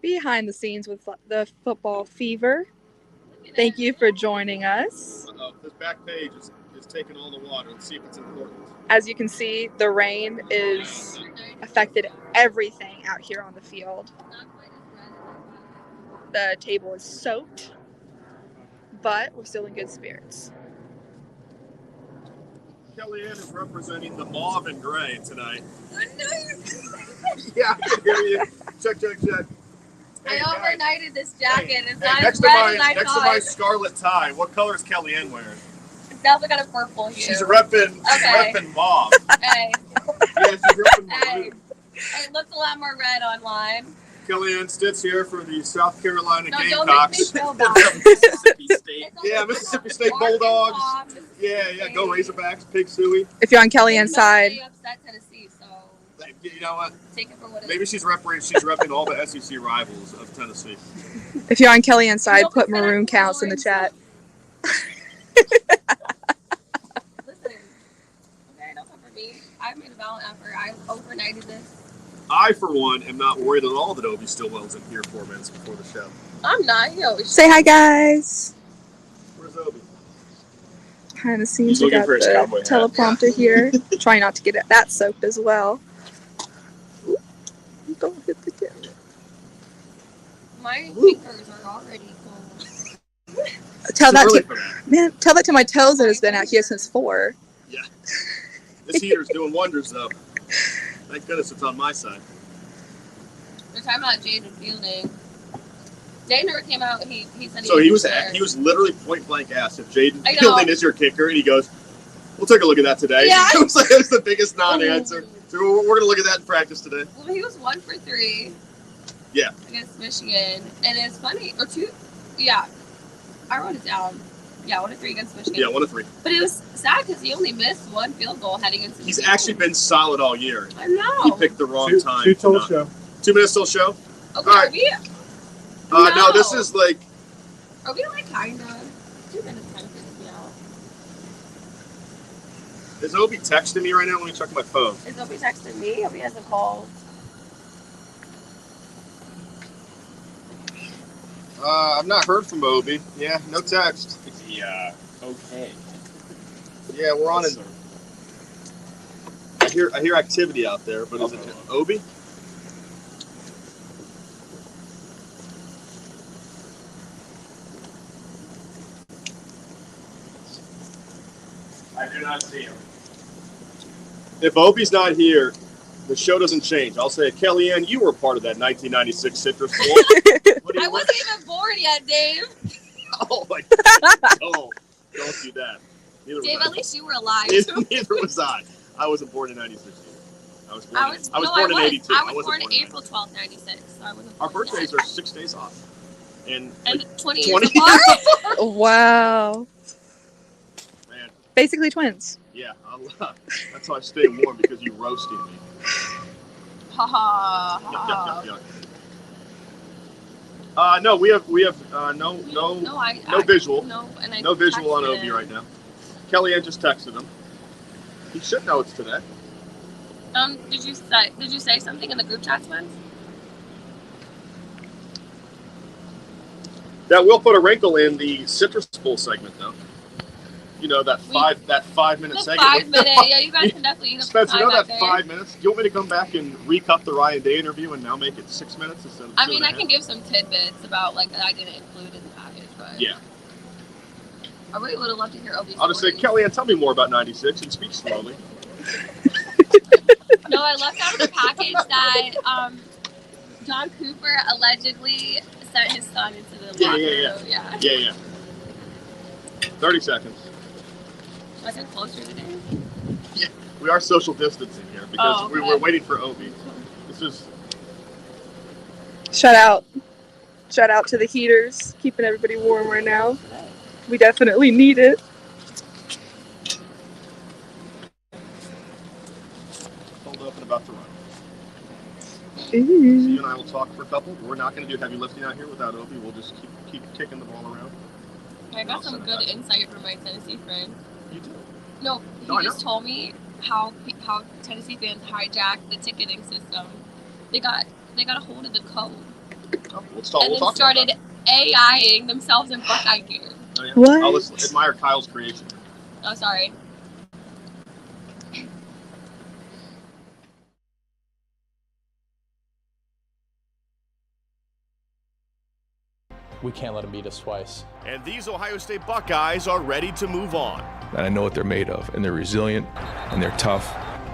behind the scenes with the football fever. Thank you for joining us. This back page is taking all the water. Let's see if it's important. As you can see, the rain is affected everything out here on the field. The table is soaked, but we're still in good spirits. Kellyanne is representing the mauve and gray tonight. I know you're Yeah, I can hear you. Check. I overnighted this jacket. It's not next as red as I to thought. my scarlet tie, what color is Kellyanne wearing? It's definitely got a purple hue. She's repping mauve. Hey. Yeah, she's repping Hey. maroon. It looks a lot more red online. Kellyanne Stitz here for the South Carolina No, Gamecocks. don't make me feel bad. Mississippi State. It's Yeah, also Mississippi kind of State Bulldogs. Arkansas, Yeah, go Razorbacks, Pig Suey. If you're on Kellyanne's side, They upset Tennessee, so You know what? take it for what it Maybe is. she's repping all the SEC rivals of Tennessee. if you're on Kellyanne's side, Don't put consider maroon counts in the chat. Listen, okay, don't come for me. I made a valiant effort. I overnighted this. I, for one, am not worried at all that Obi Stillwell's in here 4 minutes before the show. I'm not. He always Say hi, guys. Where's Obi? Behind the scenes, He's we looking got for his the cowboy hat. teleprompter here. Try not to get that soaked as well. Ooh, don't hit the camera. My fingers are already cold. Tell It's that early to for that. man. Tell that to my toes that has been out here since 4. Yeah. This heater's doing wonders, though. Thank goodness it's on my side. We're talking about Jaden Fielding. Jaden never came out. He said So he was there. literally point blank asked if Jaden I know. Fielding is your kicker, and he goes, "We'll take a look at that today." Yeah. It was the biggest non-answer. So we're going to look at that in practice today. Well, he was 1 for 3. Yeah. Against Michigan, and it's funny, or 2. Yeah, I wrote it down. Yeah, 1 for 3 against Michigan. Yeah, 1 of 3. But it was sad because he only missed 1 field goal heading into the He's game. actually been solid all year. I know. He picked the wrong time. 2 till to the show. 2 minutes till show? Okay, All right. are we? No, this is like... Are we like kinda? 2 minutes kind of freaks me out. Is Obi texting me right now? Let me check my phone. Is Obi texting me? Obi hasn't called. I've not heard from Obi. Yeah, no text. Is he okay? Yeah, we're on it. I hear activity out there, but is it Obi? I do not see him. If Obi's not here, the show doesn't change. I'll say, Kellyanne, you were part of that 1996 Citrus Bowl. What do I you wasn't even born yet, Dave. Oh my God! Don't do that. Neither Dave, was at least you were alive. Neither was I. I wasn't born in '96 either. I was born in '82. I was born April 12th, 96. So I wasn't Our born birthdays yet. are 6 days off, and And 20 20 years apart. Wow. man, Basically twins. yeah, that's how I stay warm because you roasted me. Ha ha Yuck, ha. yuck, yuck, yuck. No, we have no visual. No visual on Obi right now. Kellyanne just texted him. He should know it's today. Did you say something in the group chat, Spence? That will put a wrinkle in the Citrus Bowl segment, though. You know that 5 minute The segment. 5 minute, yeah, you guys can definitely eat up Spence, the you time know out that there. 5 minutes? Do you want me to come back and recut the Ryan Day interview and now make it 6 minutes instead of I 2 mean, and a I half? can give some tidbits about like that I didn't include in the package, but Yeah. I really would have loved to hear Obi's I'll just say, story. Kellyanne, tell me more about '96 and speak slowly. No, I left out of the package that John Cooper allegedly sent his son into the locker room. Yeah. Yeah. 30 seconds. Should I get closer today? Yeah. We are social distancing here because we were waiting for Obi. This is... Shout out to the heaters, keeping everybody warm right now. We definitely need it. Hold up and about to run. Ooh. So you and I will talk for a couple. We're not going to do heavy lifting out here without Obi. We'll just keep kicking the ball around. I got some good insight from my Tennessee friend. You do? No, No, I he just told me how Tennessee fans hijacked the ticketing system. They got a hold of the code. and then started AIing themselves in Buckeye gear. Oh, yeah. What? Oh, let's admire Kyle's creation. Oh, sorry. We can't let them beat us twice. And these Ohio State Buckeyes are ready to move on. And I know what they're made of, and they're resilient, and they're tough.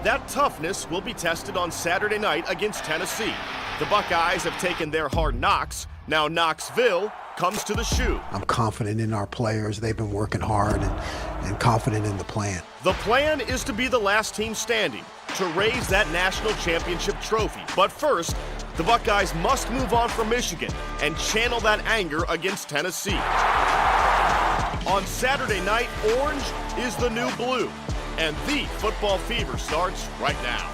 That toughness will be tested on Saturday night against Tennessee. The Buckeyes have taken their hard knocks. Now Knoxville comes to the shoe. I'm confident in our players. They've been working hard and confident in the plan. The plan is to be the last team standing, to raise that national championship trophy. But first, the Buckeyes must move on from Michigan and channel that anger against Tennessee. On Saturday night, orange is the new blue, and the football fever starts right now.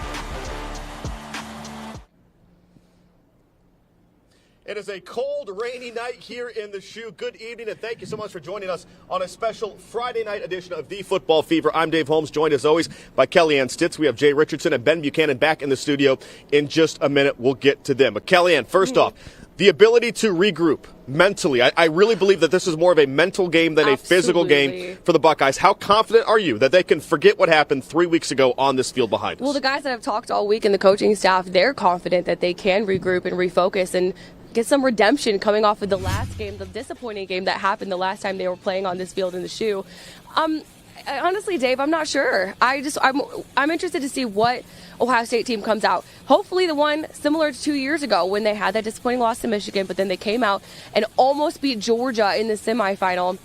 It is a cold, rainy night here in the shoe. Good evening, and thank you so much for joining us on a special Friday night edition of The Football Fever. I'm Dave Holmes, joined as always by Kellyanne Stitz. We have Jay Richardson and Ben Buchanan back in the studio in just a minute. We'll get to them. But Kellyanne, first off, the ability to regroup mentally. I really believe that this is more of a mental game than a physical game for the Buckeyes. How confident are you that they can forget what happened 3 weeks ago on this field behind us? Well, the guys that have talked all week and the coaching staff, they're confident that they can regroup and refocus and get some redemption coming off of the last game, the disappointing game that happened the last time they were playing on this field in the shoe. Honestly, Dave, I'm not sure. I'm interested to see what Ohio State team comes out. Hopefully the one similar to 2 years ago when they had that disappointing loss to Michigan, but then they came out and almost beat Georgia in the semifinal.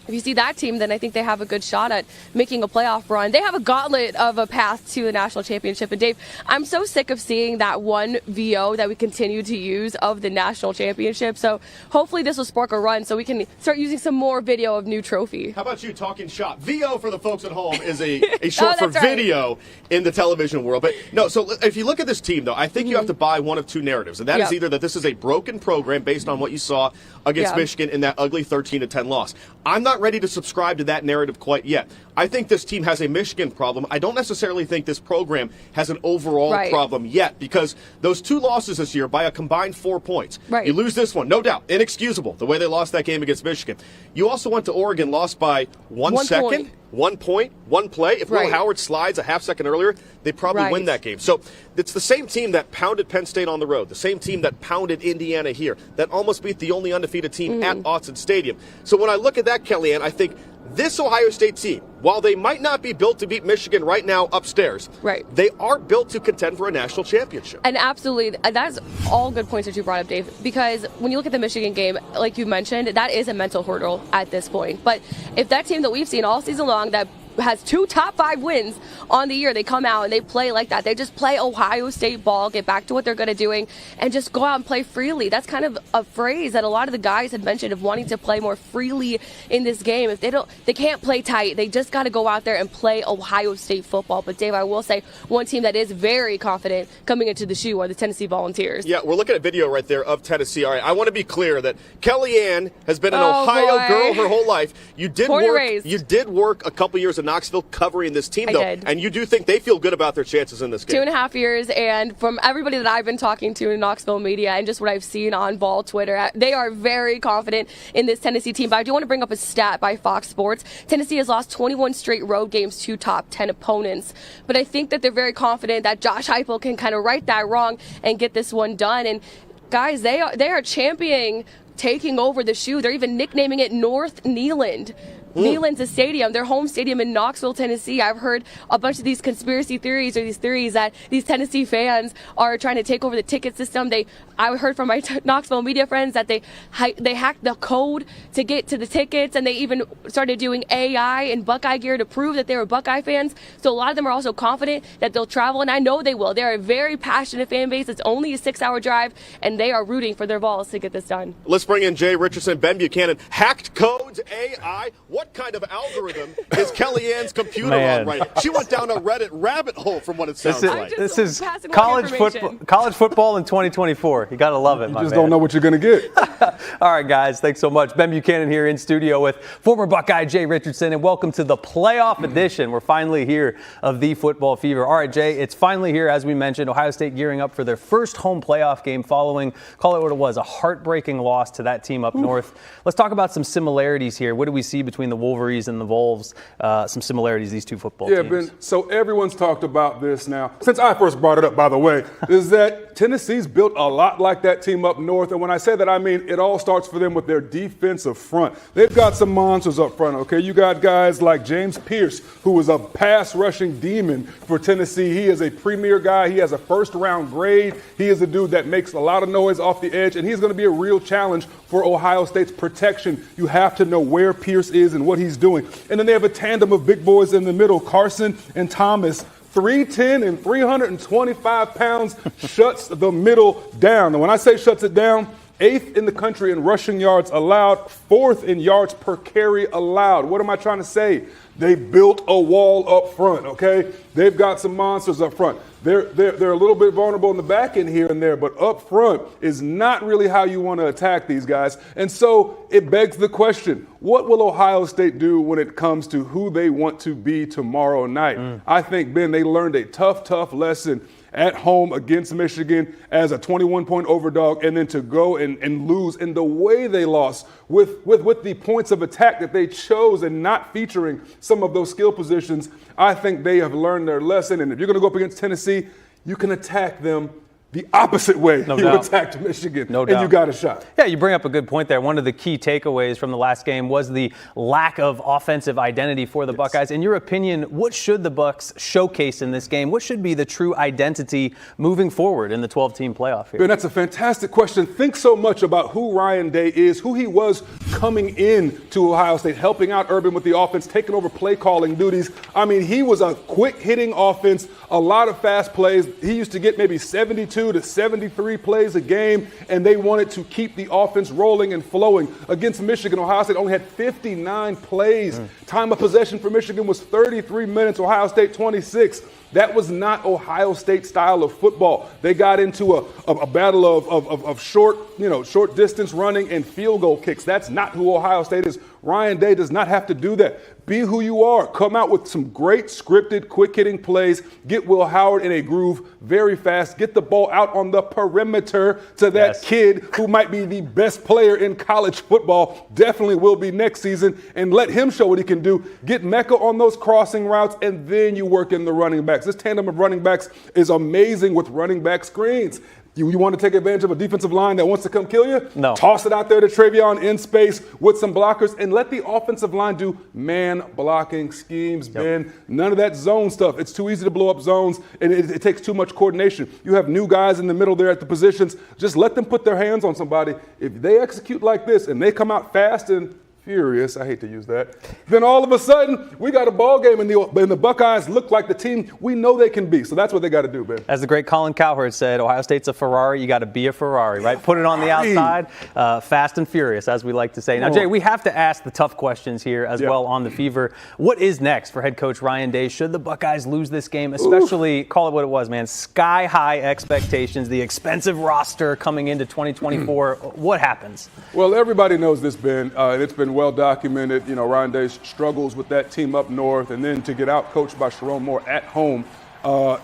If you see that team, then I think they have a good shot at making a playoff run. They have a gauntlet of a path to the national championship. And Dave, I'm so sick of seeing that one VO that we continue to use of the national championship. So hopefully this will spark a run so we can start using some more video of new trophy. How about you talking shop? VO for the folks at home is a short for video in the television world. But no, so if you look at this team, though, I think you have to buy one of two narratives. And that is either that this is a broken program based on what you saw against Michigan in that ugly 13-10 loss. I'm not ready to subscribe to that narrative quite yet. I think this team has a Michigan problem. I don't necessarily think this program has an overall problem yet, because those two losses this year by a combined 4 points. You lose this one, no doubt, inexcusable, the way they lost that game against Michigan. You also went to Oregon, lost by 1 second. 1 point, one play. If Will Howard slides a half second earlier, they probably win that game. So it's the same team that pounded Penn State on the road, the same team that pounded Indiana here, that almost beat the only undefeated team at Autzen Stadium. So when I look at that, Kellyanne, I think this Ohio State team, while they might not be built to beat Michigan right now upstairs, they are built to contend for a national championship. And absolutely, that's all good points that you brought up, Dave, because when you look at the Michigan game, like you mentioned, that is a mental hurdle at this point. But if that team that we've seen all season long that has 2 top 5 wins on the year, they come out and they play like that. They just play Ohio State ball, get back to what they're good at doing, and just go out and play freely. That's kind of a phrase that a lot of the guys had mentioned of wanting to play more freely in this game. If they can't play tight. They just got to go out there and play Ohio State football. But Dave, I will say one team that is very confident coming into the shoe are the Tennessee Volunteers. Yeah, we're looking at video right there of Tennessee. All right, I want to be clear that Kellyanne has been an Ohio girl her whole life. You did work a couple years in Knoxville covering this team, though, and you do think they feel good about their chances in this game. 2.5 years, and from everybody that I've been talking to in Knoxville media and just what I've seen on Ball Twitter, they are very confident in this Tennessee team. But I do want to bring up a stat by Fox Sports. Tennessee has lost 21 straight road games to top 10 opponents, but I think that they're very confident that Josh Heupel can kind of right that wrong and get this one done. And guys, they are championing taking over the shoe. They're even nicknaming it North Neyland. Neyland's a stadium, their home stadium in Knoxville, Tennessee. I've heard a bunch of these conspiracy theories or these theories that these Tennessee fans are trying to take over the ticket system. I heard from my Knoxville media friends that they hacked the code to get to the tickets, and they even started doing AI and Buckeye gear to prove that they were Buckeye fans. So a lot of them are also confident that they'll travel, and I know they will. They're a very passionate fan base. It's only a 6-hour drive, and they are rooting for their Vols to get this done. Let's bring in Jay Richardson, Ben Buchanan. Hacked codes, AI. what kind of algorithm is Kellyanne's computer Man. on right now? She went down a Reddit rabbit hole from what it sounds like. This is passing along college information. football in 2024. You got to love it, You just don't know what you're going to get. All right, guys, thanks so much. Ben Buchanan here in studio with former Buckeye Jay Richardson, and welcome to the playoff edition. We're finally here of the Football Fever. All right, Jay, it's finally here, as we mentioned. Ohio State gearing up for their first home playoff game following, call it what it was, a heartbreaking loss to that team up north. Let's talk about some similarities here. What do we see between the Wolverines and the Wolves? Some similarities, these two football teams. Ben, so everyone's talked about this now. Since I first brought it up, by the way, is that Tennessee's built a lot like that team up north. And when I say that, I mean it all starts for them with their defensive front. They've got some monsters up front, okay? You got guys like James Pierce, who is a pass rushing demon for Tennessee. He is a premier guy. He has a first-round grade. He is a dude that makes a lot of noise off the edge, and he's going to be a real challenge for Ohio State's protection. You have to know where Pierce is and what he's doing. And then they have a tandem of big boys in the middle, Carson and Thomas. 310 and 325 pounds shuts the middle down. And when I say shuts it down, 8th in the country in rushing yards allowed, 4th in yards per carry allowed. What am I trying to say? They built a wall up front, okay? They've got some monsters up front. They're a little bit vulnerable in the back end here and there, but up front is not really how you want to attack these guys. And so it begs the question, what will Ohio State do when it comes to who they want to be tomorrow night? I think, Ben, they learned a tough lesson at home against Michigan as a 21-point overdog, and then to go and lose in the way they lost with the points of attack that they chose and not featuring some of those skill positions. I think they have learned their lesson, and if you're going to go up against Tennessee, you can attack them the opposite way you attacked Michigan, and you got a shot. Yeah, you bring up a good point there. One of the key takeaways from the last game was the lack of offensive identity for the Buckeyes. In your opinion, what should the Bucks showcase in this game? What should be the true identity moving forward in the 12-team playoff here? Ben, that's a fantastic question. Think so much about who Ryan Day is, who he was coming in to Ohio State, helping out Urban with the offense, taking over play calling duties. I mean, he was a quick-hitting offense, a lot of fast plays. He used to get maybe 72 to 73 plays a game, and they wanted to keep the offense rolling and flowing. Against Michigan, Ohio State only had 59 plays. Time of possession for Michigan was 33 minutes, Ohio State 26. That was not Ohio State style of football. They got into a battle of short distance running and field goal kicks. That's not who Ohio State is. Ryan Day does not have to do that. Be who you are. Come out with some great scripted, quick-hitting plays. Get Will Howard in a groove very fast. Get the ball out on the perimeter to that kid who might be the best player in college football, definitely will be next season, and let him show what he can do. Get Mecca on those crossing routes, and then you work in the running backs. This tandem of running backs is amazing with running back screens. You want to take advantage of a defensive line that wants to come kill you? No. Toss it out there to Travion in space with some blockers and let the offensive line do man blocking schemes, Ben. None of that zone stuff. It's too easy to blow up zones, and it takes too much coordination. You have new guys in the middle there at the positions. Just let them put their hands on somebody. If they execute like this and they come out fast and furious, I hate to use that, then all of a sudden we got a ball game and the Buckeyes look like the team we know they can be. So that's what they got to do, Ben. As the great Colin Cowherd said, Ohio State's a Ferrari. You got to be a Ferrari, right? Put it on the outside, fast and furious, as we like to say. Now, Jay, we have to ask the tough questions here as well on the Fever. What is next for head coach Ryan Day? Should the Buckeyes lose this game, especially, call it what it was, man, sky-high expectations, the expensive roster coming into 2024. What happens? Well, everybody knows this, Ben. It's been well documented. Ryan Day's struggles with that team up north, and then to get out coached by Sharon Moore at home,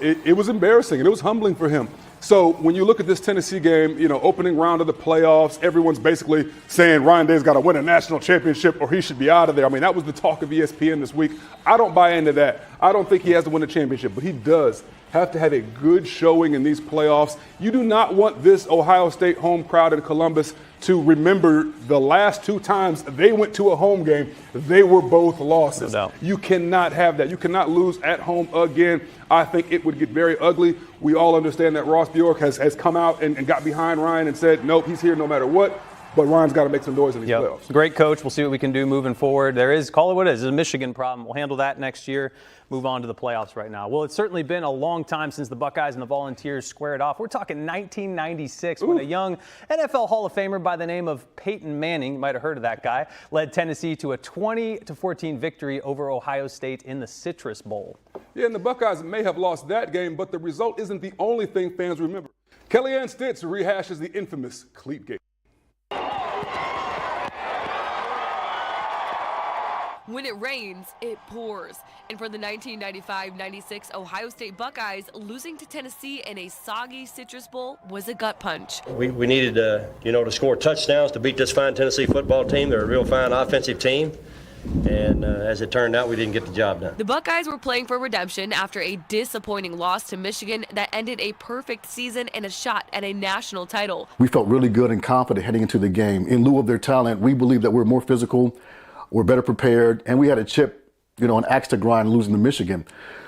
it was embarrassing and it was humbling for him. So when you look at this Tennessee game, opening round of the playoffs, everyone's basically saying Ryan Day's got to win a national championship or he should be out of there. I mean, that was the talk of ESPN this week. I don't buy into that. I don't think he has to win a championship, but he does have to have a good showing in these playoffs. You do not want this Ohio State home crowd in Columbus to remember the last two times they went to a home game, they were both losses. No doubt. You cannot have that. You cannot lose at home again. I think it would get very ugly. We all understand that Ross Bjork has come out and got behind Ryan and said, nope, he's here no matter what. but Ryan's got to make some noise in these playoffs. Great coach. We'll see what we can do moving forward. There is, call it what it is, it's a Michigan problem. We'll handle that next year. Move on to the playoffs right now. Well, it's certainly been a long time since the Buckeyes and the Volunteers squared off. We're talking 1996 when a young NFL Hall of Famer by the name of Peyton Manning, you might have heard of that guy, led Tennessee to a 20-14 victory over Ohio State in the Citrus Bowl. Yeah, and the Buckeyes may have lost that game, but the result isn't the only thing fans remember. Kellyanne Stitz rehashes the infamous Cleatgate. When it rains, it pours. And for the 1995-96 Ohio State Buckeyes, losing to Tennessee in a soggy Citrus Bowl was a gut punch. We needed to score touchdowns to beat this fine Tennessee football team. They're a real fine offensive team. And as it turned out, we didn't get the job done. The Buckeyes were playing for redemption after a disappointing loss to Michigan that ended a perfect season and a shot at a national title. We felt really good and confident heading into the game. In lieu of their talent, we believe that we're more physical, we're better prepared, and we had a chip, an axe to grind losing to Michigan.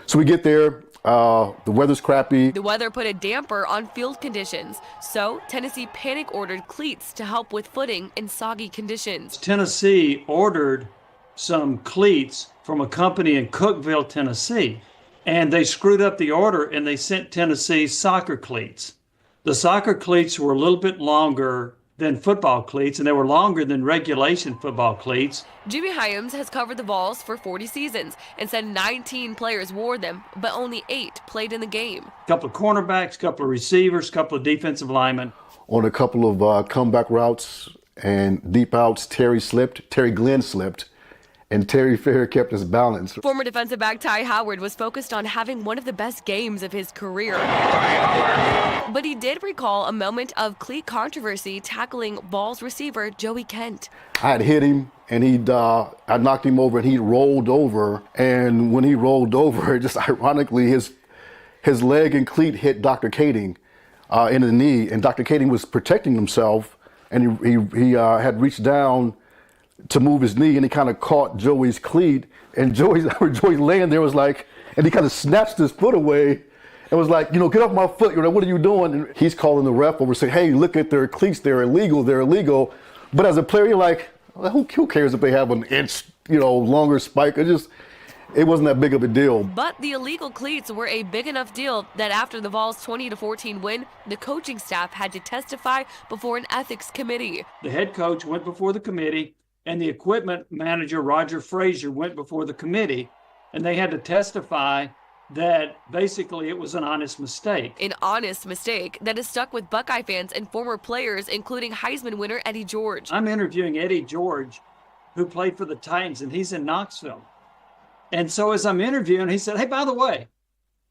So we get there. The weather's crappy. The weather put a damper on field conditions, so Tennessee panic ordered cleats to help with footing in soggy conditions. Tennessee ordered some cleats from a company in Cookeville, Tennessee, and they screwed up the order and they sent Tennessee soccer cleats. The soccer cleats were a little bit longer than football cleats, and they were longer than regulation football cleats. Jimmy Hyams has covered the Vols for 40 seasons and said 19 players wore them, but only 8 played in the game. A couple of cornerbacks, a couple of receivers, a couple of defensive linemen. On a couple of comeback routes and deep outs, Terry Glenn slipped, and Terry Fair kept his balance. Former defensive back Ty Howard was focused on having one of the best games of his career. But he did recall a moment of cleat controversy tackling Vols receiver Joey Kent. I had hit him, and I knocked him over, and he rolled over. And when he rolled over, just ironically, his leg and cleat hit Dr. Kading in the knee, and Dr. Kading was protecting himself, and he had reached down to move his knee, and he kind of caught Joey's cleat, and Joey's laying there was like, and he kind of snatched his foot away and was like, get off my foot, what are you doing? And he's calling the ref over saying, hey, look at their cleats, they're illegal. But as a player, you're like, well, who cares if they have an inch, longer spike? It wasn't that big of a deal. But the illegal cleats were a big enough deal that after the Vols' 20-14 win, the coaching staff had to testify before an ethics committee. The head coach went before the committee, and the equipment manager, Roger Frazier, went before the committee, and they had to testify that basically it was an honest mistake. An honest mistake that has stuck with Buckeye fans and former players, including Heisman winner Eddie George. I'm interviewing Eddie George, who played for the Titans, and he's in Knoxville. And so as I'm interviewing, he said, hey, by the way,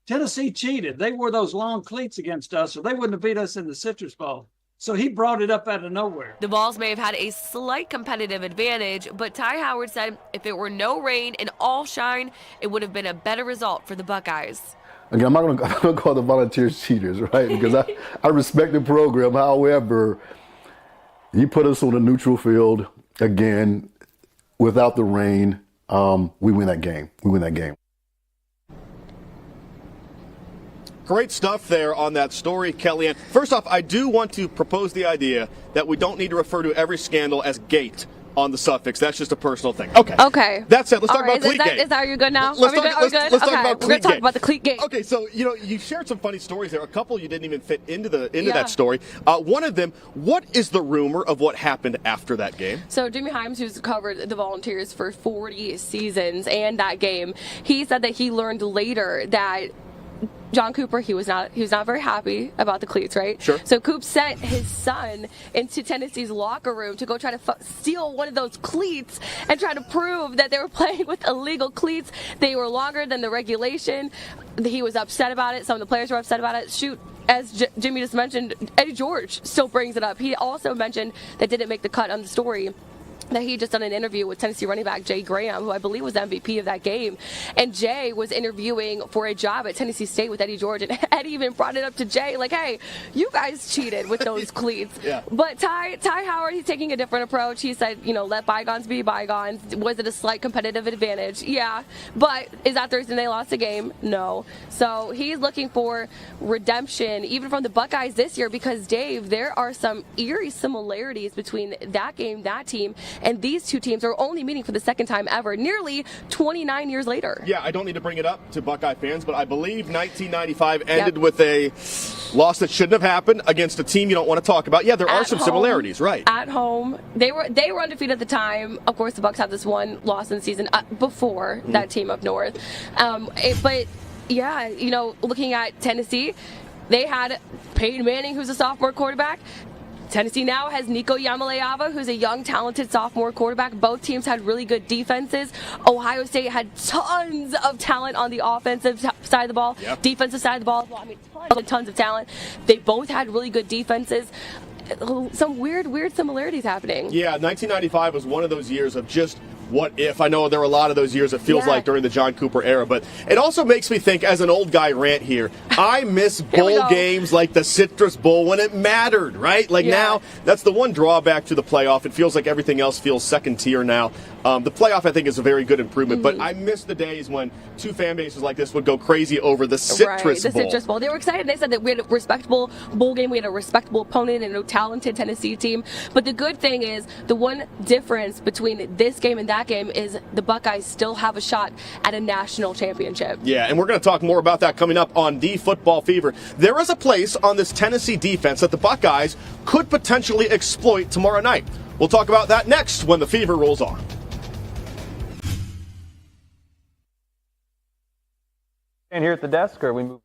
Tennessee cheated. They wore those long cleats against us, or they wouldn't have beat us in the Citrus Bowl. So he brought it up out of nowhere. The Vols may have had a slight competitive advantage, but Ty Howard said if it were no rain and all shine, it would have been a better result for the Buckeyes. Again, I'm not going to call the Volunteers cheaters, right? Because I respect the program. However, you put us on a neutral field again without the rain. We win that game. Great stuff there on that story, Kellyanne. First off, I do want to propose the idea that we don't need to refer to every scandal as gate on the suffix. That's just a personal thing. Okay. That said, let's talk about Cleatgate. Is that, are you good now? Let's Are we talk good? about Cleatgate. We're going to talk about the Cleatgate. Okay, so, you shared some funny stories there. A couple you didn't even fit into that story. One of them, what is the rumor of what happened after that game? So Jimmy Hyams, who's covered the Volunteers for 40 seasons and that game, he said that he learned later that John Cooper, he was not very happy about the cleats, right? Sure. So Coop sent his son into Tennessee's locker room to go try to steal one of those cleats and try to prove that they were playing with illegal cleats. They were longer than the regulation. He was upset about it. Some of the players were upset about it. Shoot, as Jimmy just mentioned, Eddie George still brings it up. He also mentioned that didn't make the cut on the story that he just done an interview with Tennessee running back Jay Graham, who I believe was MVP of that game. And Jay was interviewing for a job at Tennessee State with Eddie George, and Eddie even brought it up to Jay, like, hey, you guys cheated with those cleats. Yeah. But Ty Howard, he's taking a different approach. He said, let bygones be bygones. Was it a slight competitive advantage? Yeah. But is that the reason they lost the game? No. So he's looking for redemption, even from the Buckeyes this year, because, Dave, there are some eerie similarities between that game, that team, and these two teams are only meeting for the second time ever, nearly 29 years later. Yeah, I don't need to bring it up to Buckeye fans, but I believe 1995 ended with a loss that shouldn't have happened against a team you don't want to talk about. Yeah, there are some similarities, right? At home, they were undefeated at the time. Of course, the Bucs had this one loss in the season before that team up north. But yeah, looking at Tennessee, they had Peyton Manning, who's a sophomore quarterback. Tennessee now has Nico Yamaleava, who's a young, talented sophomore quarterback. Both teams had really good defenses. Ohio State had tons of talent on the offensive side of the ball, defensive side of the ball. Well, I mean, tons of talent. They both had really good defenses. Some weird similarities happening. Yeah, 1995 was one of those years of just what if. I know there were a lot of those years, it feels like, during the John Cooper era, but it also makes me think, as an old guy rant here, I miss bowl games like the Citrus Bowl when it mattered, right? Like now, that's the one drawback to the playoff. It feels like everything else feels second tier now. The playoff, I think, is a very good improvement, but I miss the days when two fan bases like this would go crazy over the Citrus Bowl. The Citrus Bowl. They were excited. They said that we had a respectable bowl game. We had a respectable opponent and a talented Tennessee team. But the good thing is, the one difference between this game and that game is the Buckeyes still have a shot at a national championship. Yeah, and we're going to talk more about that coming up on The Football Fever. There is a place on this Tennessee defense that the Buckeyes could potentially exploit tomorrow night. We'll talk about that next when the Fever rolls on. And here at the desk, or we move?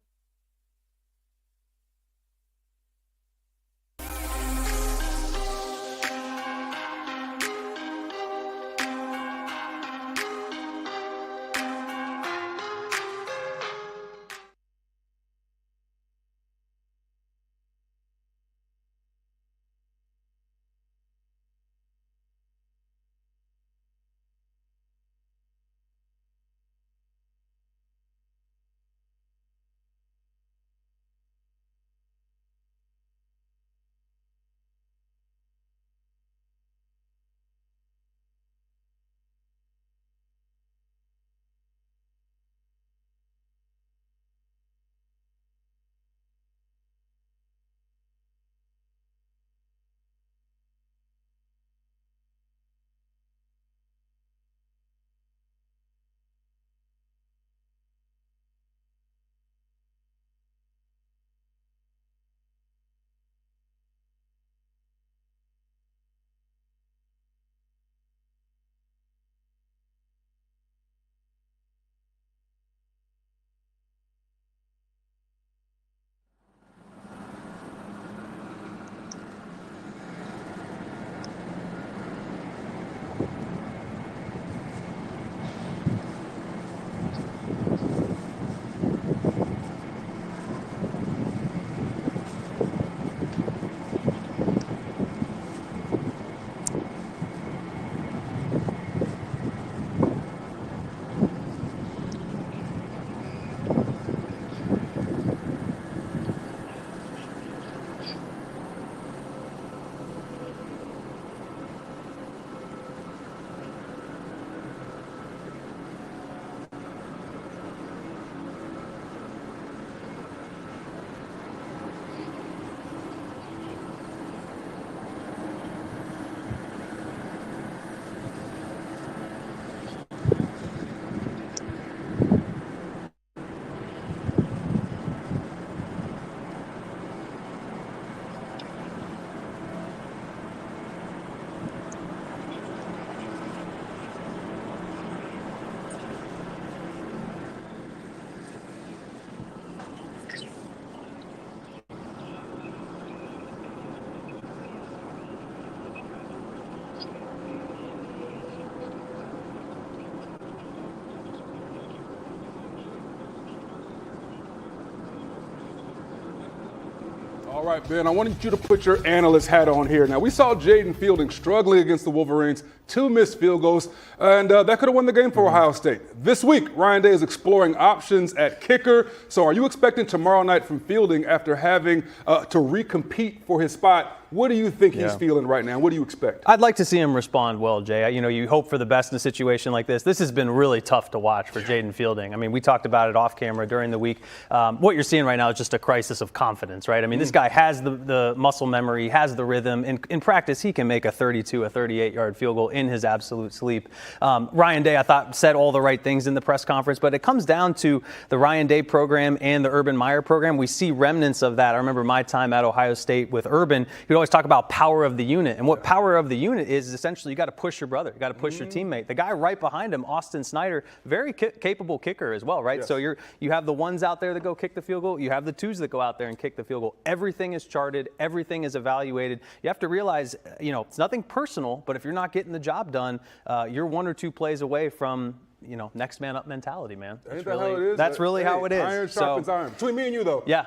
All right, Ben, I wanted you to put your analyst hat on here. Now, we saw Jaden Fielding struggling against the Wolverines 2 missed field goals, and that could have won the game for Ohio State. This week, Ryan Day is exploring options at kicker. So are you expecting tomorrow night from Fielding after having to recompete for his spot? What do you think he's feeling right now? What do you expect? I'd like to see him respond well, Jay. You know, you hope for the best in a situation like this. This has been really tough to watch for Jaden Fielding. I mean, we talked about it off camera during the week. What you're seeing right now is just a crisis of confidence, right? I mean, this guy has the muscle memory, has the rhythm. In practice, he can make a 32, a 38-yard field goal in his absolute sleep. Ryan Day, I thought, said all the right things in the press conference, but it comes down to the Ryan Day program and the Urban Meyer program. We see remnants of that. I remember my time at Ohio State with Urban. He'd always talk about power of the unit. And what power of the unit is essentially you got to push your brother. You got to push your teammate. The guy right behind him, Austin Snyder, very capable kicker as well, right? Yes. So you have the ones out there that go kick the field goal. You have the twos that go out there and kick the field goal. Everything is charted. Everything is evaluated. You have to realize, you know, it's nothing personal, but if you're not getting the job done, you're 1 or 2 plays away from, you know, next man up mentality, man. Ain't that how it is? That's really how it is. Iron sharpens iron. Between me and you, though. Yeah.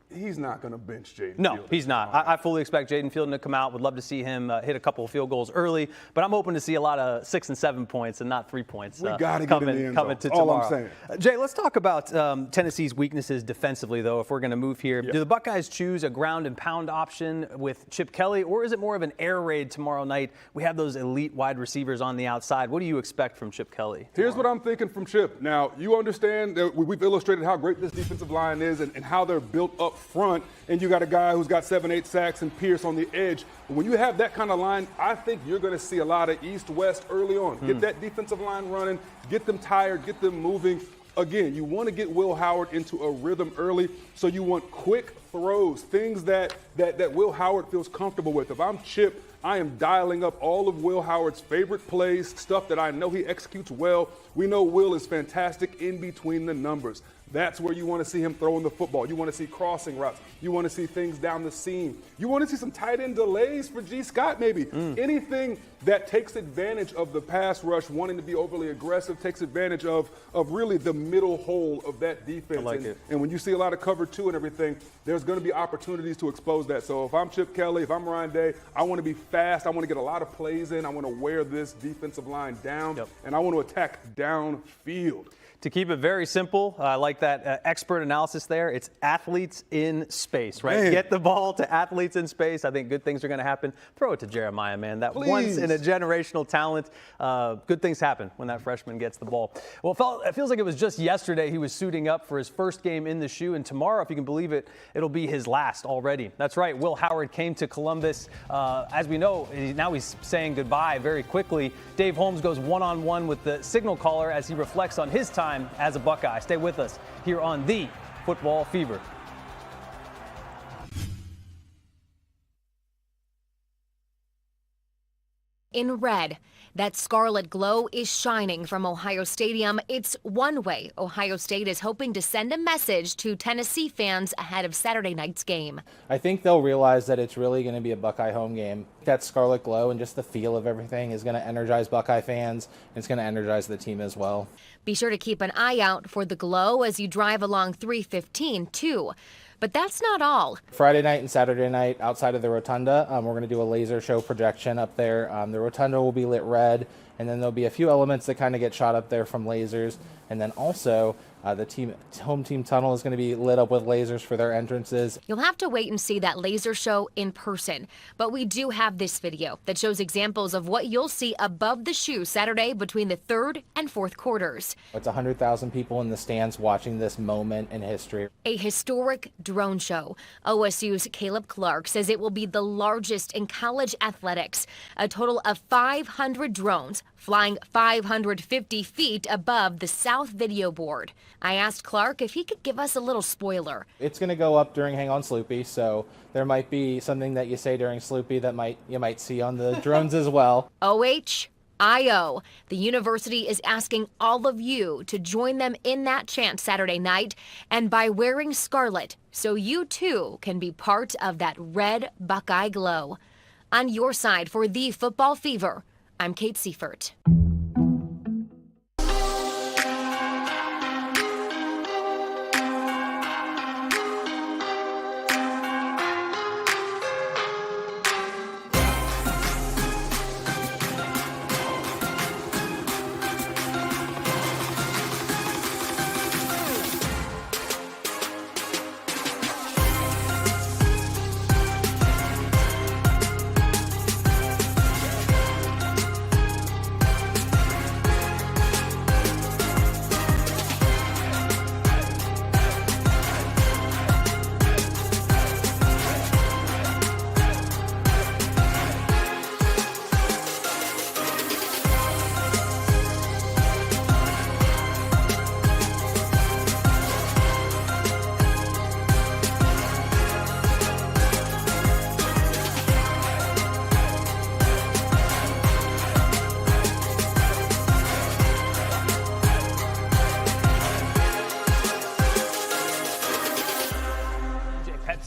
He's not going to bench Jaden No, Fielding. he's not. I fully expect Jaden Fielding to come out. Would love to see him hit a couple of field goals early, but I'm hoping to see a lot of 6 and 7 points and not 3 points. We got to get in the end zone. To all tomorrow. I'm saying. Jay, let's talk about Tennessee's weaknesses defensively, though, if we're going to move here. Yeah. Do the Buckeyes choose a ground and pound option with Chip Kelly, or is it more of an air raid tomorrow night? We have those elite wide receivers on the outside. What do you expect from Chip Kelly? Here's what I'm thinking from Chip. Now, you understand that we've illustrated how great this defensive line is and how they're built up front, and you got a guy who's got 7-8 sacks and Pierce on the edge. When you have that kind of line, I think you're going to see a lot of east-west early on. Get that defensive line running, get them tired, get them moving. Again, you want to get Will Howard into a rhythm early, so you want quick throws, things that Will Howard feels comfortable with. If I'm Chip, I am dialing up all of Will Howard's favorite plays, stuff that I know he executes well. We know Will is fantastic in between the numbers. That's where you want to see him throwing the football. You want to see crossing routes. You want to see things down the seam. You want to see some tight end delays for G. Scott maybe. Anything that takes advantage of the pass rush, wanting to be overly aggressive, takes advantage of really the middle hole of that defense. I like it. And when you see a lot of cover 2 and everything, there's going to be opportunities to expose that. So if I'm Chip Kelly, if I'm Ryan Day, I want to be fast. I want to get a lot of plays in. I want to wear this defensive line down, and I want to attack downfield. To keep it very simple, I like that expert analysis there. It's athletes in space, right? Man. Get the ball to athletes in space. I think good things are going to happen. Throw it to Jeremiah, man. That once in a generational talent. Good things happen when that freshman gets the ball. Well, it feels like it was just yesterday he was suiting up for his first game in the shoe, and tomorrow, if you can believe it, it'll be his last already. That's right. Will Howard came to Columbus. As we know, now he's saying goodbye very quickly. Dave Holmes goes one-on-one with the signal caller as he reflects on his time as a Buckeye. Stay with us here on the Football Fever. In red, that scarlet glow is shining from Ohio Stadium. It's one way Ohio State is hoping to send a message to Tennessee fans ahead of Saturday night's game. I think they'll realize that it's really going to be a Buckeye home game. That scarlet glow and just the feel of everything is going to energize Buckeye fans. And it's going to energize the team as well. Be sure to keep an eye out for the glow as you drive along 315 too. But that's not all. Friday night and Saturday night outside of the Rotunda, we're going to do a laser show projection up there. The Rotunda will be lit red, and then there'll be a few elements that kind of get shot up there from lasers. And then also the home team tunnel is going to be lit up with lasers for their entrances. You'll have to wait and see that laser show in person. But we do have this video that shows examples of what you'll see above the shoe Saturday between the 3rd and 4th quarters. It's 100,000 people in the stands watching this moment in history. A historic drone show. OSU's Caleb Clark says it will be the largest in college athletics. A total of 500 drones flying 550 feet above the South video board. I asked Clark if he could give us a little spoiler. It's going to go up during Hang On Sloopy, so there might be something that you say during Sloopy that you might see on the drones as well. OHIO. The university is asking all of you to join them in that chant Saturday night and by wearing scarlet so you too can be part of that red Buckeye glow. On your side for the Football Fever, I'm Kate Seifert.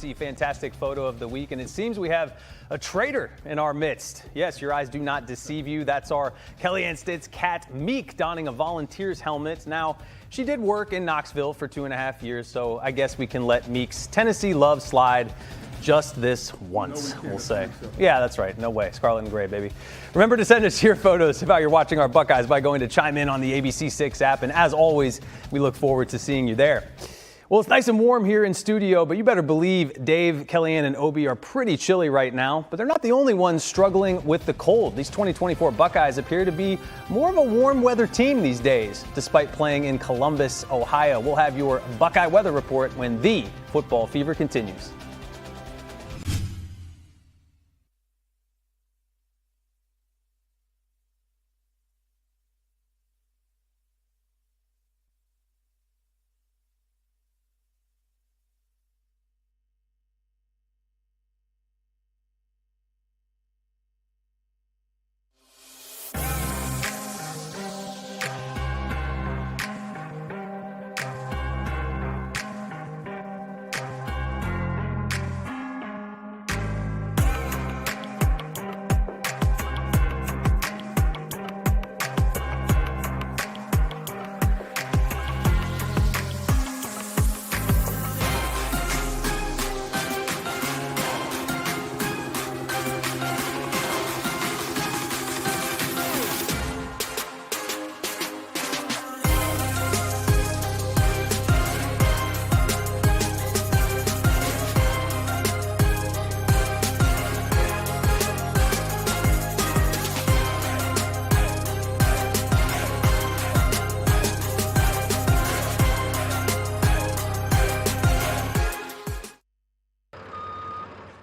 Foxy Fantastic Photo of the Week, and it seems we have a traitor in our midst. Yes, your eyes do not deceive you. That's our Kellyanne Stitt's cat, Meek, donning a volunteer's helmet. Now, she did work in Knoxville for 2.5 years, so I guess we can let Meek's Tennessee love slide just this once, we'll say. Yeah, that's right. No way. Scarlet and gray, baby. Remember to send us your photos of how you're watching our Buckeyes by going to chime in on the WSYX app. And as always, we look forward to seeing you there. Well, it's nice and warm here in studio, but you better believe Dave, Kellyanne, and Obi are pretty chilly right now. But they're not the only ones struggling with the cold. These 2024 Buckeyes appear to be more of a warm weather team these days, despite playing in Columbus, Ohio. We'll have your Buckeye weather report when the football fever continues.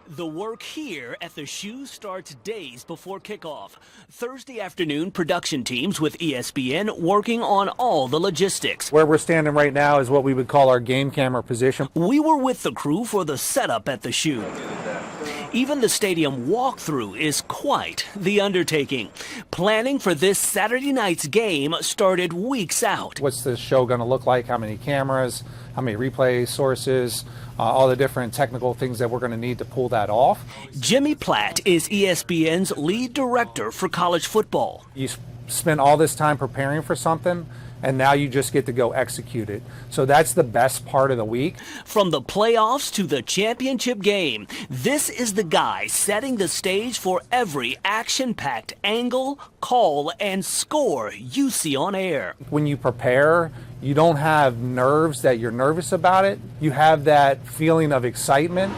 The work here at the Shoe starts days before kickoff. Thursday afternoon, production teams with ESPN working on all the logistics. Where we're standing right now is what we would call our game camera position. We were with the crew for the setup at the Shoe. Even the stadium walkthrough is quite the undertaking. Planning for this Saturday night's game started weeks out. What's the show going to look like? How many cameras? How many replay sources? All the different technical things that we're going to need to pull that off. Jimmy Platt is ESPN's lead director for college football. You spend all this time preparing for something, and now you just get to go execute it. So that's the best part of the week. From the playoffs to the championship game, this is the guy setting the stage for every action-packed angle, call, and score you see on air. When you prepare, you don't have nerves that you're nervous about it. You have that feeling of excitement.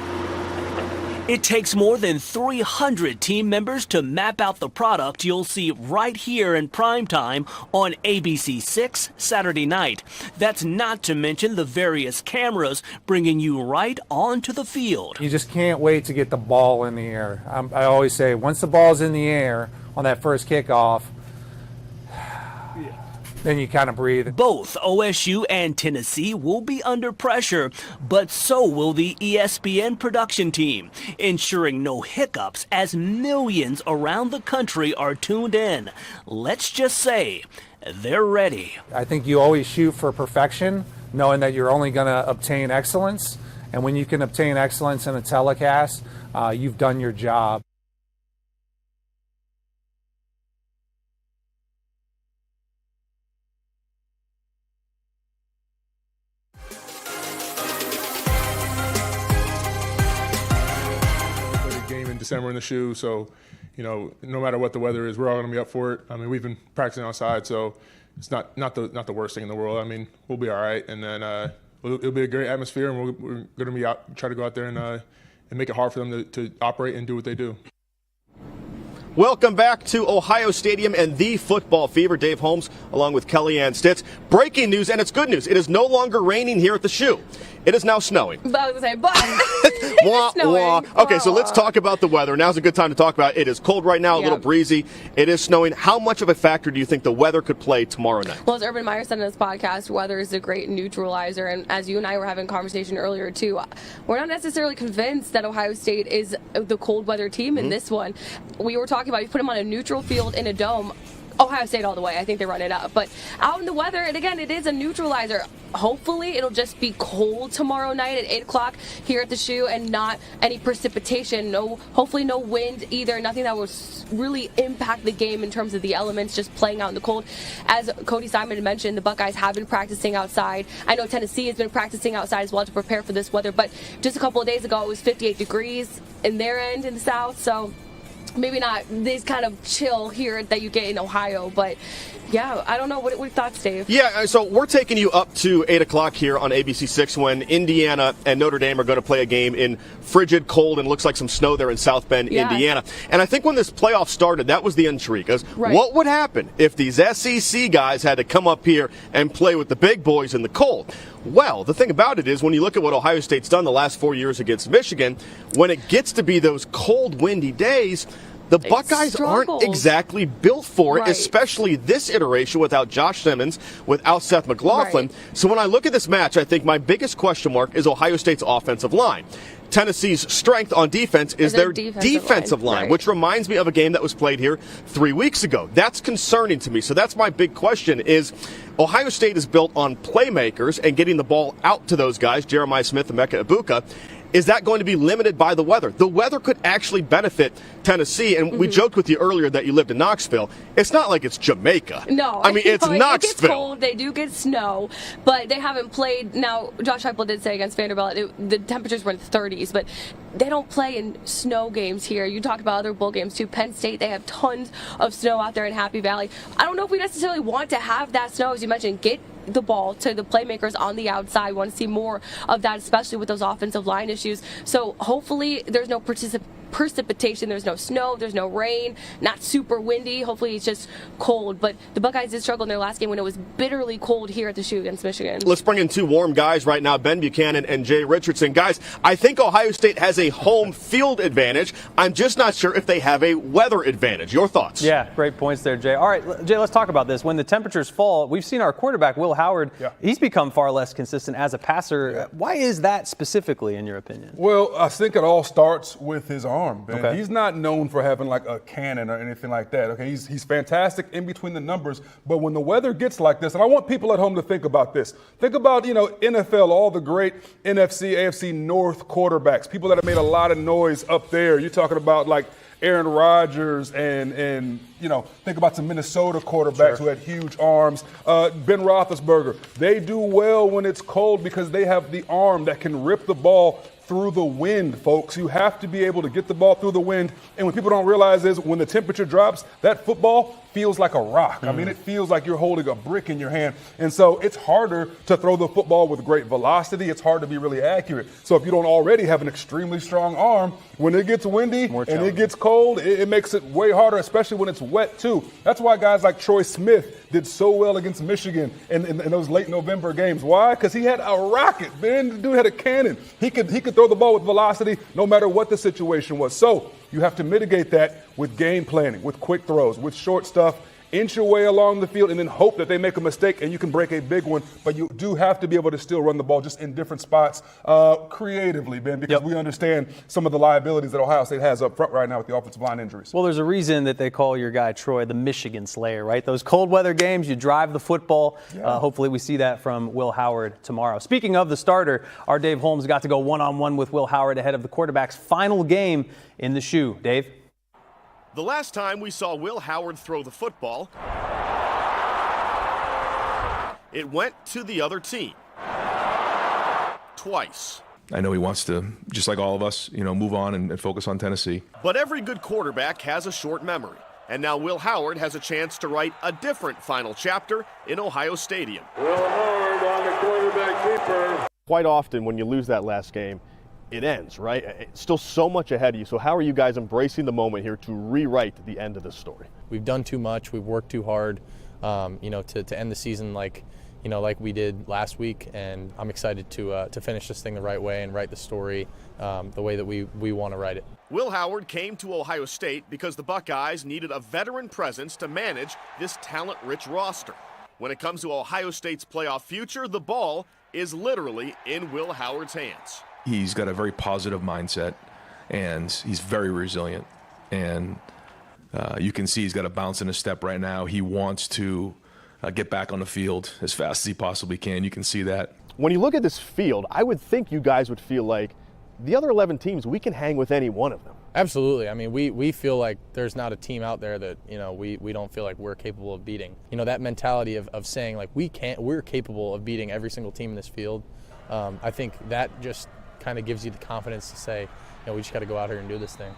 It takes more than 300 team members to map out the product you'll see right here in primetime on ABC6 Saturday night. That's not to mention the various cameras bringing you right onto the field. You just can't wait to get the ball in the air. I always say, once the ball's in the air on that first kickoff, then you kind of breathe. Both OSU and Tennessee will be under pressure, but so will the ESPN production team, ensuring no hiccups as millions around the country are tuned in. Let's just say they're ready. I think you always shoot for perfection, knowing that you're only going to obtain excellence. And when you can obtain excellence in a telecast, you've done your job. December in the Shoe, so no matter what the weather is, we're all going to be up for it. I mean, we've been practicing outside, so it's not the worst thing in the world. I mean, we'll be all right, and then it'll be a great atmosphere, and we're going to be out, try to go out there and make it hard for them to operate and do what they do. Welcome back to Ohio Stadium and the football fever. Dave Holmes along with Kellyanne Stitt. Breaking news, and it's good news. It is no longer raining here at the Shoe. It is now snowing. I was going to say, but it's snowing. Okay, so let's talk about the weather. Now's a good time to talk about it. It is cold right now, a little breezy. It is snowing. How much of a factor do you think the weather could play tomorrow night? Well, as Urban Meyer said in his podcast, weather is a great neutralizer. And as you and I were having a conversation earlier, too, we're not necessarily convinced that Ohio State is the cold weather team in this one. We were talking about, you put them on a neutral field in a dome. Ohio State all the way. I think they run it up. But out in the weather, and again, it is a neutralizer. Hopefully, it'll just be cold tomorrow night at 8 o'clock here at the Shoe and not any precipitation. Hopefully no wind either. Nothing that will really impact the game in terms of the elements, just playing out in the cold. As Cody Simon mentioned, the Buckeyes have been practicing outside. I know Tennessee has been practicing outside as well to prepare for this weather. But just a couple of days ago, it was 58 degrees in their end in the South. So maybe not this kind of chill here that you get in Ohio, but yeah, I don't know. What are your thoughts, Dave? Yeah, so we're taking you up to 8 o'clock here on ABC6 when Indiana and Notre Dame are going to play a game in frigid, cold, and looks like some snow there in South Bend, Indiana. And I think when this playoff started, that was the intrigue. What would happen if these SEC guys had to come up here and play with the big boys in the cold? Well, the thing about it is when you look at what Ohio State's done the last 4 years against Michigan, when it gets to be those cold, windy days, the Buckeyes aren't exactly built for it, especially this iteration without Josh Simmons, without Seth McLaughlin. So when I look at this match, I think my biggest question mark is Ohio State's offensive line. Tennessee's strength on defense is their defensive line, which reminds me of a game that was played here 3 weeks ago. That's concerning to me. So that's my big question is Ohio State is built on playmakers and getting the ball out to those guys, Jeremiah Smith and Emeka Egbuka. Is that going to be limited by the weather? The weather could actually benefit Tennessee, and we joked with you earlier that you lived in Knoxville. It's not like it's Jamaica. No. I mean, it's Knoxville. It gets cold, they do get snow, but they haven't played. Now, Josh Heupel did say against Vanderbilt, the temperatures were in the 30s, but they don't play in snow games here. You talk about other bowl games, too. Penn State, they have tons of snow out there in Happy Valley. I don't know if we necessarily want to have that snow, as you mentioned. Get the ball to the playmakers on the outside. Want to see more of that, especially with those offensive line issues. So hopefully there's no precipitation, there's no snow, there's no rain, not super windy. Hopefully it's just cold. But the Buckeyes did struggle in their last game when it was bitterly cold here at the Shoe against Michigan. Let's bring in two warm guys right now, Ben Buchanan and Jay Richardson. Guys, I think Ohio State has a home field advantage. I'm just not sure if they have a weather advantage. Your thoughts? Yeah, great points there, Jay. All right, Jay, let's talk about this. When the temperatures fall, we've seen our quarterback, Will Howard, he's become far less consistent as a passer. Why is that specifically, in your opinion? Well, I think it all starts with his arm, Ben. Okay. He's not known for having like a cannon or anything like that. Okay, he's fantastic in between the numbers, but when the weather gets like this, and I want people at home to think about this. Think about, NFL, all the great NFC, AFC North quarterbacks, people that have made a lot of noise up there. You're talking about like Aaron Rodgers and think about some Minnesota quarterbacks who had huge arms. Ben Roethlisberger. They do well when it's cold because they have the arm that can rip the ball through the wind, folks. You have to be able to get the ball through the wind. And what people don't realize is when the temperature drops, that football feels like a rock. I mean, it feels like you're holding a brick in your hand. And so it's harder to throw the football with great velocity. It's hard to be really accurate. So if you don't already have an extremely strong arm, when it gets windy and it gets cold, it makes it way harder, especially when it's wet too. That's why guys like Troy Smith did so well against Michigan in those late November games. Why? Because he had a rocket, man. The dude had a cannon. He could throw the ball with velocity no matter what the situation was. So you have to mitigate that with game planning, with quick throws, with short stuff. Inch your way along the field and then hope that they make a mistake and you can break a big one. But you do have to be able to still run the ball just in different spots creatively, Ben, because we understand some of the liabilities that Ohio State has up front right now with the offensive line injuries. Well, there's a reason that they call your guy Troy the Michigan Slayer, right? Those cold weather games, you drive the football. Hopefully we see that from Will Howard tomorrow. Speaking of the starter, our Dave Holmes got to go one-on-one with Will Howard ahead of the quarterback's final game in the Shoe. Dave? The last time we saw Will Howard throw the football, it went to the other team. Twice. I know he wants to, just like all of us, move on and focus on Tennessee. But every good quarterback has a short memory. And now Will Howard has a chance to write a different final chapter in Ohio Stadium. Will Howard on the quarterback keeper. Quite often when you lose that last game, it ends, right? It's still so much ahead of you. So how are you guys embracing the moment here to rewrite the end of this story? We've done too much. We've worked too hard, to end the season like we did last week. And I'm excited to finish this thing the right way and write the story the way that we want to write it. Will Howard came to Ohio State because the Buckeyes needed a veteran presence to manage this talent-rich roster. When it comes to Ohio State's playoff future, the ball is literally in Will Howard's hands. He's got a very positive mindset, and he's very resilient. And You can see he's got a bounce in his step right now. He wants to get back on the field as fast as he possibly can. You can see that. When you look at this field, I would think you guys would feel like the other 11 teams, we can hang with any one of them. Absolutely. I mean, we feel like there's not a team out there that, we don't feel like we're capable of beating. That mentality of saying like we're capable of beating every single team in this field. I think that just kind of gives you the confidence to say, we just got to go out here and do this thing.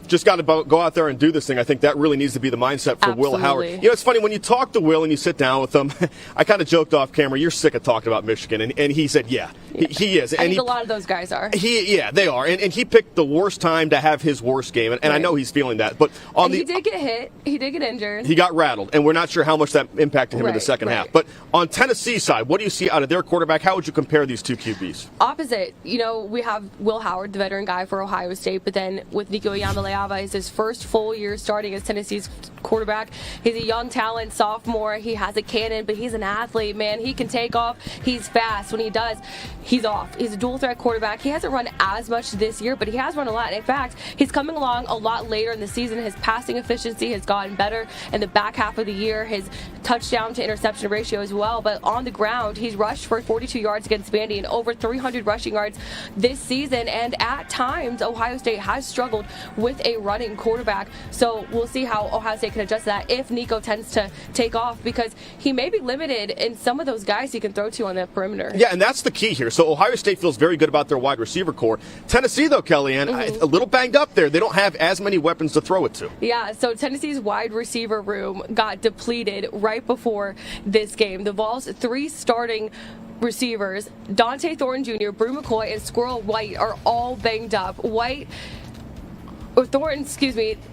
Just got to go out there and do this thing. I think that really needs to be the mindset for Absolutely. Will Howard. It's funny, when you talk to Will and you sit down with him, I kind of joked off camera, you're sick of talking about Michigan. And he said, yeah. He is. I think a lot of those guys are. Yeah, they are. And he picked the worst time to have his worst game. And I know he's feeling that. But he did get hit. He did get injured. He got rattled. And we're not sure how much that impacted him in the second half. But on Tennessee's side, what do you see out of their quarterback? How would you compare these two QBs? Opposite. We have Will Howard, the veteran guy for Ohio State. But then with Nico Iamaleava, is his first full year starting as Tennessee's quarterback. He's a young talent, sophomore. He has a cannon, but he's an athlete, man. He can take off. He's fast. When he does, he's off. He's a dual threat quarterback. He hasn't run as much this year, but he has run a lot. In fact, he's coming along a lot later in the season. His passing efficiency has gotten better in the back half of the year. His touchdown to interception ratio as well. But on the ground, he's rushed for 42 yards against Vandy and over 300 rushing yards this season. And at times, Ohio State has struggled with a running quarterback. So we'll see how Ohio State can adjust that if Nico tends to take off, because he may be limited in some of those guys he can throw to on the perimeter. Yeah, and that's the key here. So Ohio State feels very good about their wide receiver core. Tennessee, though, Kellyanne, a little banged up there. They don't have as many weapons to throw it to. Yeah, so Tennessee's wide receiver room got depleted right before this game. The Vols' 3 starting receivers, Dante Thornton Jr., Brew McCoy, and Squirrel White, are all banged up. Thornton,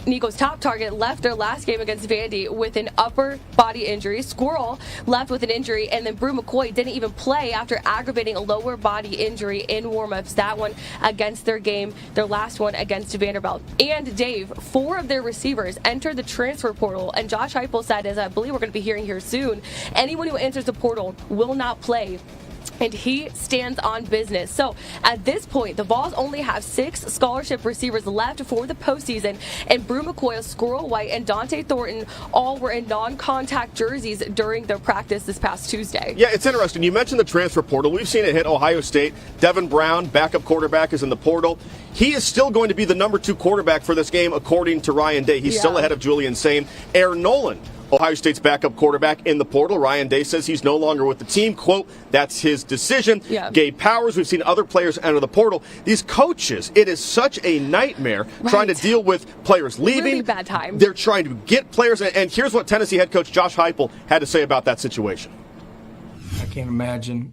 Nico's top target, left their last game against Vandy with an upper body injury. Squirrel left with an injury, and then Brew McCoy didn't even play after aggravating a lower body injury in warmups. That one against their last one against Vanderbilt. And Dave, 4 of their receivers entered the transfer portal, and Josh Heupel said, as I believe we're going to be hearing here soon, anyone who enters the portal will not play. And he stands on business. So at this point, the Vols only have 6 scholarship receivers left for the postseason, and Brew McCoy, Squirrel White, and Dante Thornton all were in non-contact jerseys during their practice this past Tuesday. Yeah, it's interesting. You mentioned the transfer portal. We've seen it hit Ohio State. Devin Brown, backup quarterback, is in the portal. He is still going to be the number 2 quarterback for this game, according to Ryan Day. He's still ahead of Julian Sane. Aaron Nolan, Ohio State's backup quarterback, in the portal. Ryan Day says he's no longer with the team. Quote, that's his decision. Yeah. Gabe Powers, we've seen other players enter the portal. These coaches, it is such a nightmare trying to deal with players leaving. Really bad time. They're trying to get players, and here's what Tennessee head coach Josh Heupel had to say about that situation. I can't imagine,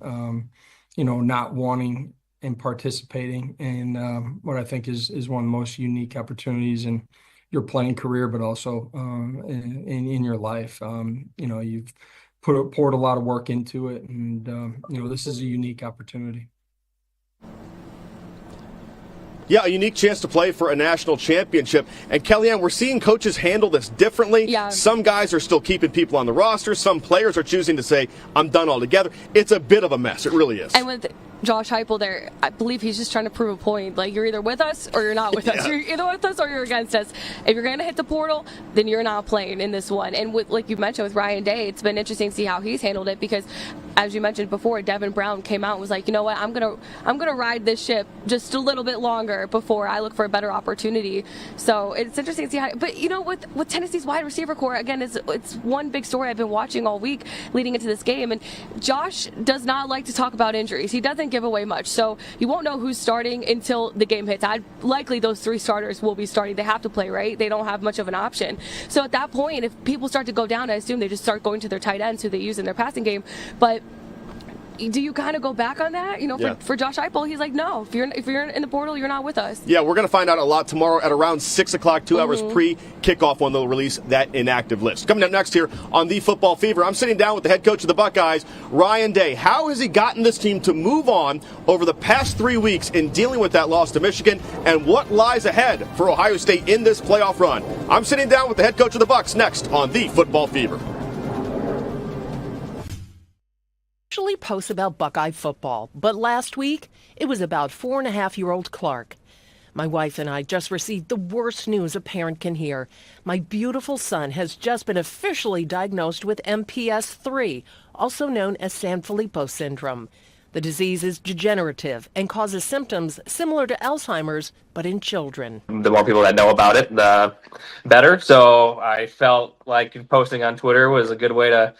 not wanting and participating in what I think is one of the most unique opportunities in your playing career, but also in your life. You've poured a lot of work into it, and this is a unique opportunity. Yeah, a unique chance to play for a national championship. And Kellyanne, we're seeing coaches handle this differently. Yeah. Some guys are still keeping people on the roster. Some players are choosing to say, I'm done altogether. It's a bit of a mess. It really is. And with Josh Heupel there, I believe he's just trying to prove a point. Like, you're either with us or you're not with us. You're either with us or you're against us. If you're going to hit the portal, then you're not playing in this one. And with, like you mentioned with Ryan Day, it's been interesting to see how he's handled it, because, as you mentioned before, Devin Brown came out and was like, you know what, I'm gonna ride this ship just a little bit longer before I look for a better opportunity. So it's interesting to see how. But with Tennessee's wide receiver core, again, it's one big story I've been watching all week leading into this game. And Josh does not like to talk about injuries. He doesn't give away much, so you won't know who's starting until the game hits. Likely those 3 starters will be starting. They have to play, right? They don't have much of an option. So at that point, if people start to go down, I assume they just start going to their tight ends who they use in their passing game. But do you kind of go back on that? For Josh Heupel, he's like, no, if you're in the portal, you're not with us. Yeah, we're going to find out a lot tomorrow at around 6 o'clock, 2 hours pre-kickoff, when they'll release that inactive list. Coming up next here on The Football Fever, I'm sitting down with the head coach of the Buckeyes, Ryan Day. How has he gotten this team to move on over the past 3 weeks in dealing with that loss to Michigan, and what lies ahead for Ohio State in this playoff run? I'm sitting down with the head coach of the Bucs next on The Football Fever. Usually posts about Buckeye football, but last week it was about 4.5-year-old Clark. My wife and I just received the worst news a parent can hear. My beautiful son has just been officially diagnosed with MPS III, also known as Sanfilippo syndrome. The disease is degenerative and causes symptoms similar to Alzheimer's, but in children. The more people that know about it, the better. So I felt like posting on Twitter was a good way to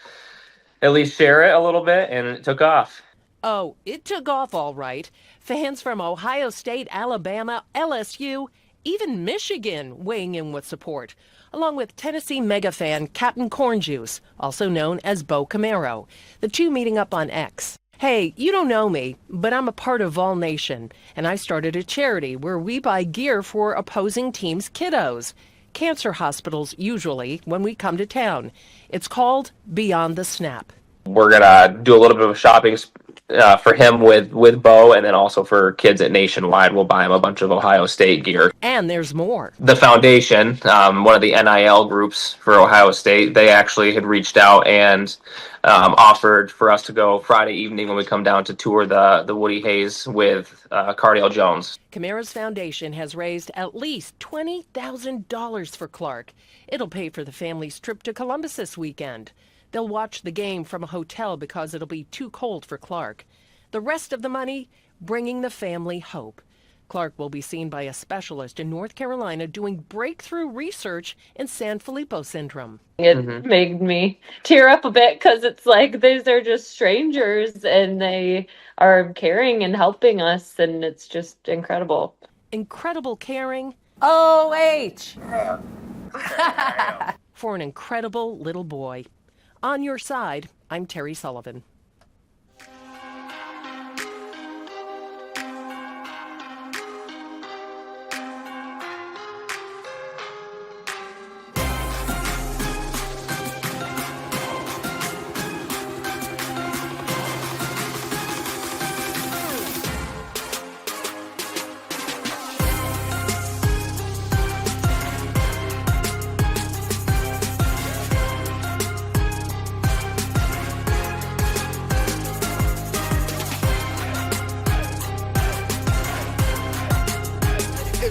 at least share it a little bit, and it took off. Oh, it took off all right. Fans from Ohio State, Alabama, LSU, even Michigan weighing in with support, along with Tennessee mega fan Captain Cornjuice, also known as Bo Camaro, the two meeting up on X. Hey, you don't know me, but I'm a part of Vol Nation, and I started a charity where we buy gear for opposing teams' kiddos. Cancer hospitals, usually, when we come to town. It's called Beyond the Snap. We're going to do a little bit of shopping for him with Bo, and then also for kids at Nationwide. We'll buy him a bunch of Ohio State gear. And there's more. The foundation, one of the NIL groups for Ohio State, they actually had reached out and offered for us to go Friday evening when we come down to tour the Woody Hayes with Cardale Jones. Camara's foundation has raised at least $20,000 for Clark. It'll pay for the family's trip to Columbus this weekend. They'll watch the game from a hotel because it'll be too cold for Clark. The rest of the money, bringing the family hope. Clark will be seen by a specialist in North Carolina doing breakthrough research in Sanfilippo syndrome. It made me tear up a bit because it's like these are just strangers and they are caring and helping us, and it's just incredible. Incredible caring. OH! For an incredible little boy. On your side, I'm Terry Sullivan.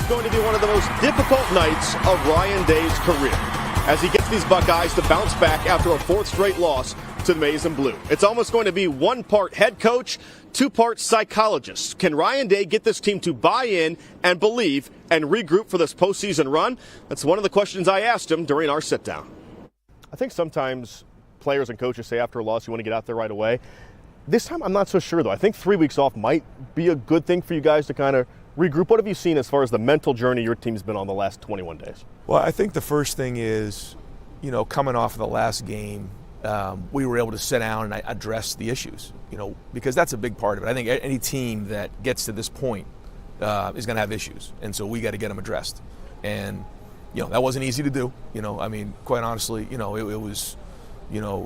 Going to be one of the most difficult nights of Ryan Day's career as he gets these Buckeyes to bounce back after a fourth straight loss to the Maize and Blue. It's almost going to be one part head coach, two parts psychologist. Can Ryan Day get this team to buy in and believe and regroup for this postseason run? That's one of the questions I asked him during our sit down. I think sometimes players and coaches say after a loss you want to get out there right away. This time I'm not so sure, though. I think 3 weeks off might be a good thing for you guys to kind of regroup. What have you seen as far as the mental journey your team's been on the last 21 days? Well, I think the first thing is, coming off of the last game, we were able to sit down and address the issues, because that's a big part of it. I think any team that gets to this point is going to have issues, and so we got to get them addressed. And, that wasn't easy to do. Quite honestly, it was,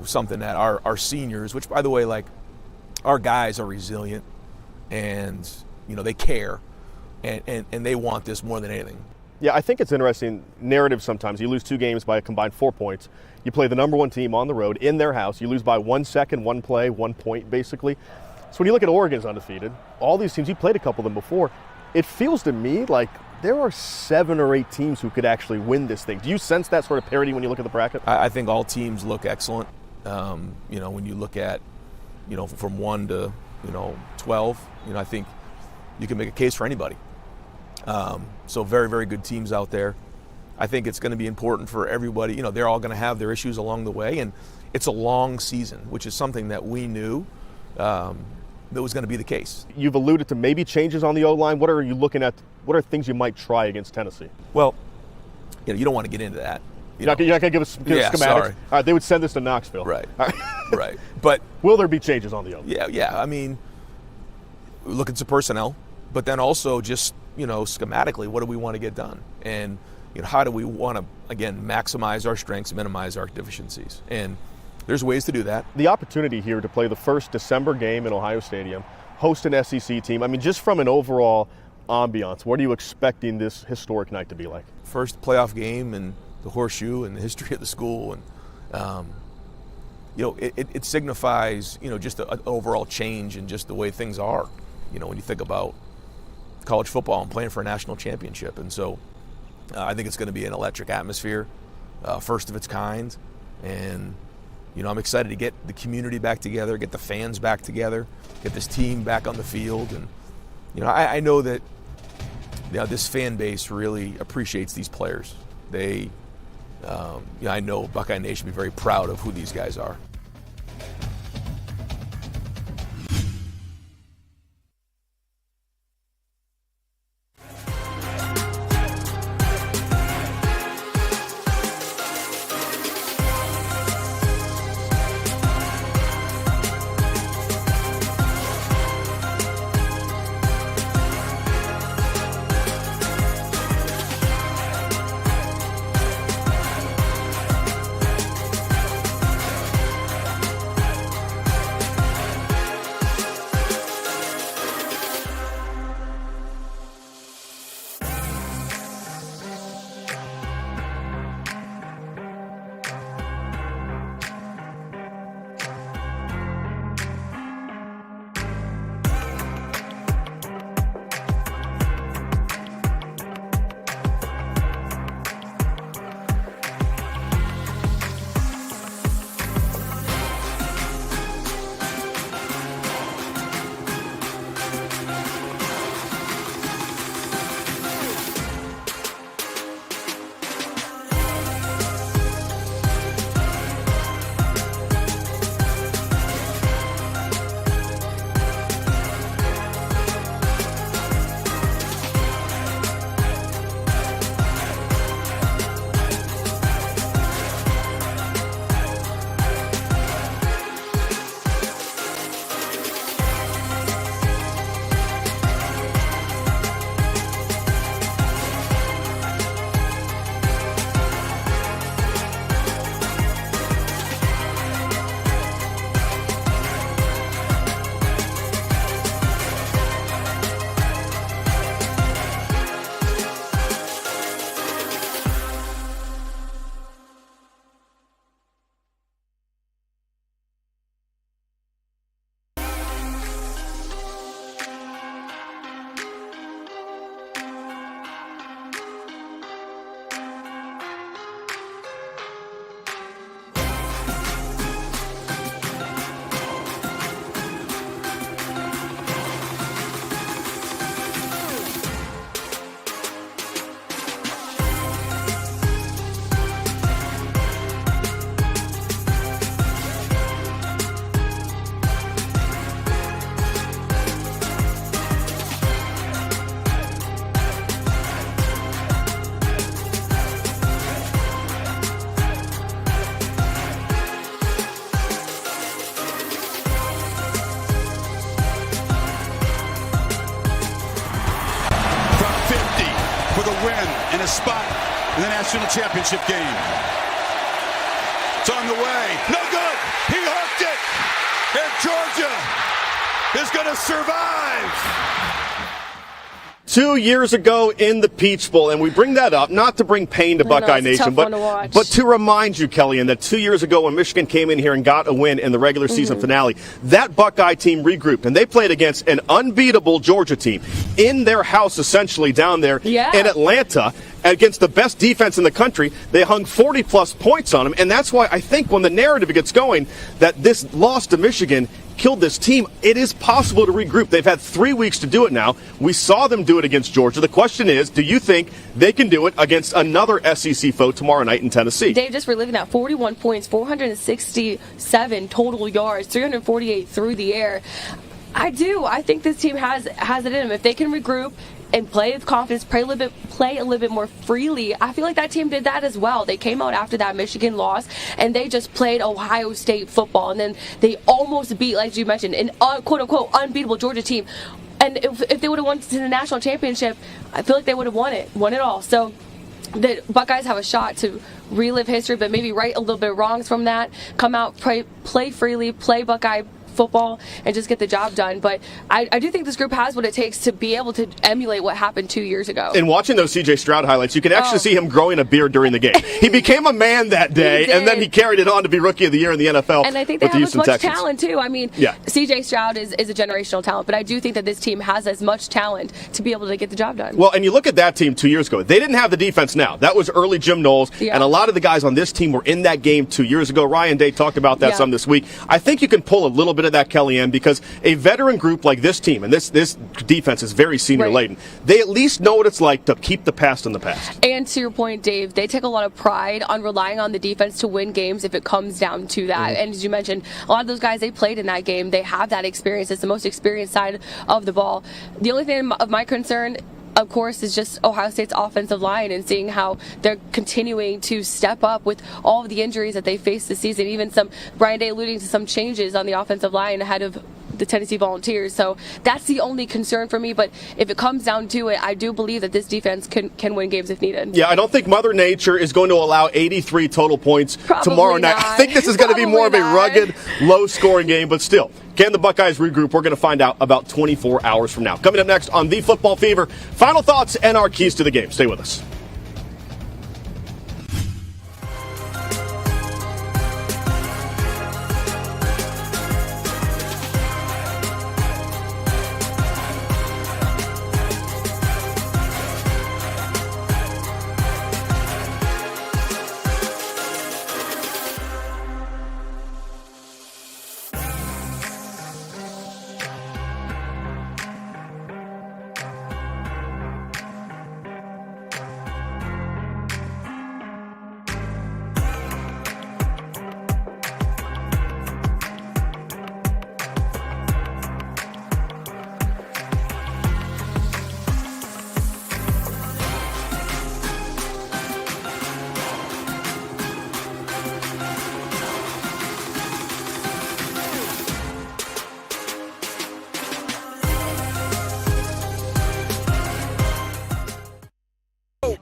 something that our seniors, which, by the way, like, our guys are resilient and, they care. And they want this more than anything. Yeah, I think it's interesting narrative sometimes. You lose 2 games by a combined 4 points. You play the number 1 team on the road in their house. You lose by 1 second, 1 play, 1 point, basically. So when you look at Oregon's undefeated, all these teams, you played a couple of them before, it feels to me like there are 7 or 8 teams who could actually win this thing. Do you sense that sort of parity when you look at the bracket? I think all teams look excellent. When you look at, from 1 to, 12, I think you can make a case for anybody. So very, very good teams out there. I think it's going to be important for everybody. They're all going to have their issues along the way, and it's a long season, which is something that we knew that was going to be the case. You've alluded to maybe changes on the O-line. What are you looking at? What are things you might try against Tennessee? Well, you don't want to get into that. You're not going to give us schematics? Sorry. All right, they would send this to Knoxville. Right, right. But will there be changes on the O-line? Yeah. Look at some personnel, but then also just, schematically, what do we want to get done? And, how do we want to, again, maximize our strengths, minimize our deficiencies? And there's ways to do that. The opportunity here to play the first December game in Ohio Stadium, host an SEC team, just from an overall ambiance, what are you expecting this historic night to be like? First playoff game in the Horseshoe and the history of the school. And, it signifies, just an overall change in just the way things are. When you think about college football and playing for a national championship. And so I think it's going to be an electric atmosphere, first of its kind. And, I'm excited to get the community back together, get the fans back together, get this team back on the field. And, I know that this fan base really appreciates these players. They, I know Buckeye Nation will be very proud of who these guys are. a spot in the national championship game. It's on the way. No good. He hooked it. And Georgia is going to survive. 2 years ago in the Peach Bowl, and we bring that up not to bring pain to Buckeye Nation, but to remind you, Kellyanne, that 2 years ago when Michigan came in here and got a win in the regular season finale, that Buckeye team regrouped, and they played against an unbeatable Georgia team in their house, essentially, down there in Atlanta. Against the best defense in the country, they hung 40-plus points on them, and that's why I think when the narrative gets going that this loss to Michigan killed this team, it is possible to regroup. They've had 3 weeks to do it now. We saw them do it against Georgia. The question is, do you think they can do it against another SEC foe tomorrow night in Tennessee? Dave, just reliving that, 41 points, 467 total yards, 348 through the air. I think this team has it in them. If they can regroup and play with confidence, play a little bit more freely. I feel like that team did that as well. They came out after that Michigan loss, and they just played Ohio State football, and then they almost beat, like you mentioned, an quote-unquote unbeatable Georgia team. And if they would have won to the national championship, I feel like they would have won it all. So the Buckeyes have a shot to relive history, but maybe right a little bit of wrongs from that, come out, play freely, play Buckeye football and just get the job done. But I do think this group has what it takes to be able to emulate what happened 2 years ago. And watching those C.J. Stroud highlights, you can actually see him growing a beard during the game. He became a man that day, and then he carried it on to be Rookie of the Year in the NFL. And I think they have as much talent, too. I mean, yeah. C.J. Stroud is a generational talent, but I do think that this team has as much talent to be able to get the job done. Well, and you look at that team 2 years ago. They didn't have the defense now. That was early Jim Knowles, and a lot of the guys on this team were in that game 2 years ago. Ryan Day talked about that some this week. I think you can pull a little bit of that, Kellyanne, because a veteran group like this team, and this defense is very senior-laden, they at least know what it's like to keep the past in the past. And to your point, Dave, they take a lot of pride on relying on the defense to win games if it comes down to that. And as you mentioned, a lot of those guys, they played in that game. They have that experience. It's the most experienced side of the ball. The only thing of my concern, of course, is just Ohio State's offensive line and seeing how they're continuing to step up with all of the injuries that they faced this season. Even Brian Day alluding to some changes on the offensive line ahead of the Tennessee Volunteers. So that's the only concern for me. But if it comes down to it, I do believe that this defense can win games if needed. Yeah, I don't think Mother Nature is going to allow 83 total points tomorrow night. I think this is going to be more of a rugged, low-scoring game, but still. Can the Buckeyes regroup? We're going to find out about 24 hours from now. Coming up next on The Football Fever, final thoughts and our keys to the game. Stay with us.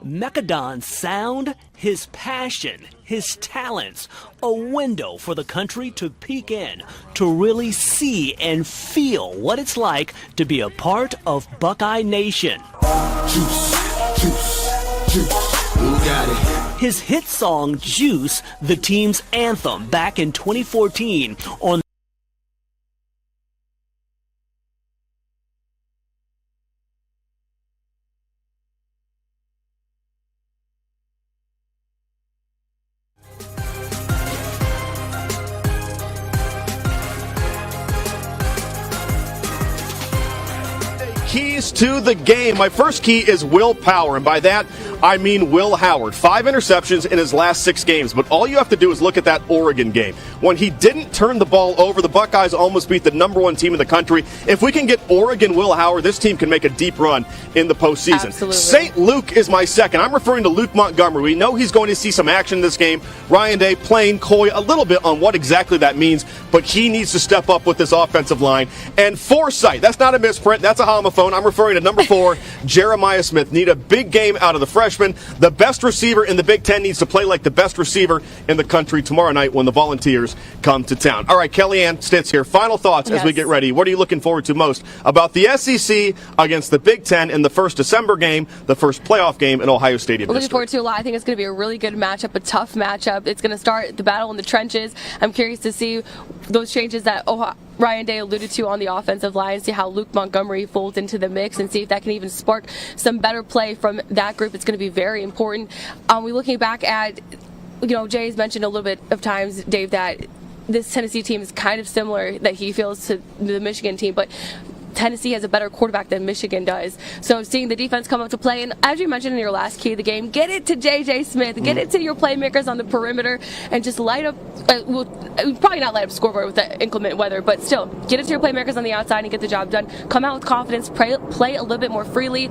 Macadon's sound, his passion, his talents, a window for the country to peek in, to really see and feel what it's like to be a part of Buckeye Nation. Juice, juice, juice, who got it? His hit song, Juice, the team's anthem back in 2014 on Keys to the game. My first key is willpower, and by that, I mean Will Howard. 5 interceptions in his last 6 games, but all you have to do is look at that Oregon game. When he didn't turn the ball over, the Buckeyes almost beat the #1 team in the country. If we can get Oregon Will Howard, this team can make a deep run in the postseason. Absolutely. St. Luke is my second. I'm referring to Luke Montgomery. We know he's going to see some action in this game. Ryan Day playing coy a little bit on what exactly that means, but he needs to step up with this offensive line. And Forsythe, that's not a misprint, that's a homophone. I'm referring to number 4, Jeremiah Smith. Need a big game out of the freshman. The best receiver in the Big Ten needs to play like the best receiver in the country tomorrow night when the Volunteers come to town. All right, Kellyanne Stitz here. Final thoughts as we get ready. What are you looking forward to most about the SEC against the Big Ten in the first December game, the first playoff game in Ohio Stadium? Looking forward to a lot. I think it's going to be a really good matchup, a tough matchup. It's going to start the battle in the trenches. I'm curious to see those changes that Ryan Day alluded to on the offensive line, see how Luke Montgomery folds into the mix and see if that can even spark some better play from that group. It's going to be very important. We're looking back at, Jay's mentioned a little bit of times, Dave, that this Tennessee team is kind of similar that he feels to the Michigan team, but Tennessee has a better quarterback than Michigan does. So seeing the defense come up to play, and as you mentioned in your last key of the game, get it to J.J. Smith, get it to your playmakers on the perimeter, and just light up, probably not light up scoreboard with the inclement weather, but still, get it to your playmakers on the outside and get the job done. Come out with confidence, play a little bit more freely,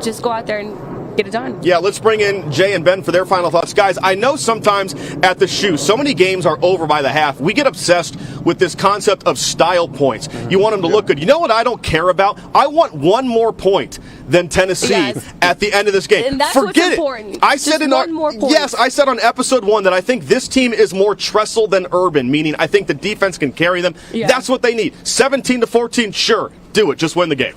just go out there and get it done. Yeah, let's bring in Jay and Ben for their final thoughts. Guys, I know sometimes at the shoe, so many games are over by the half. We get obsessed with this concept of style points. You want them to look good. You know what I don't care about? I want one more point than Tennessee at the end of this game. And that's Forget what's it. important. I said one more point. Yes, I said on episode 1 that I think this team is more Tressel than Urban, meaning I think the defense can carry them. Yeah. That's what they need. 17-14, sure, do it. Just win the game.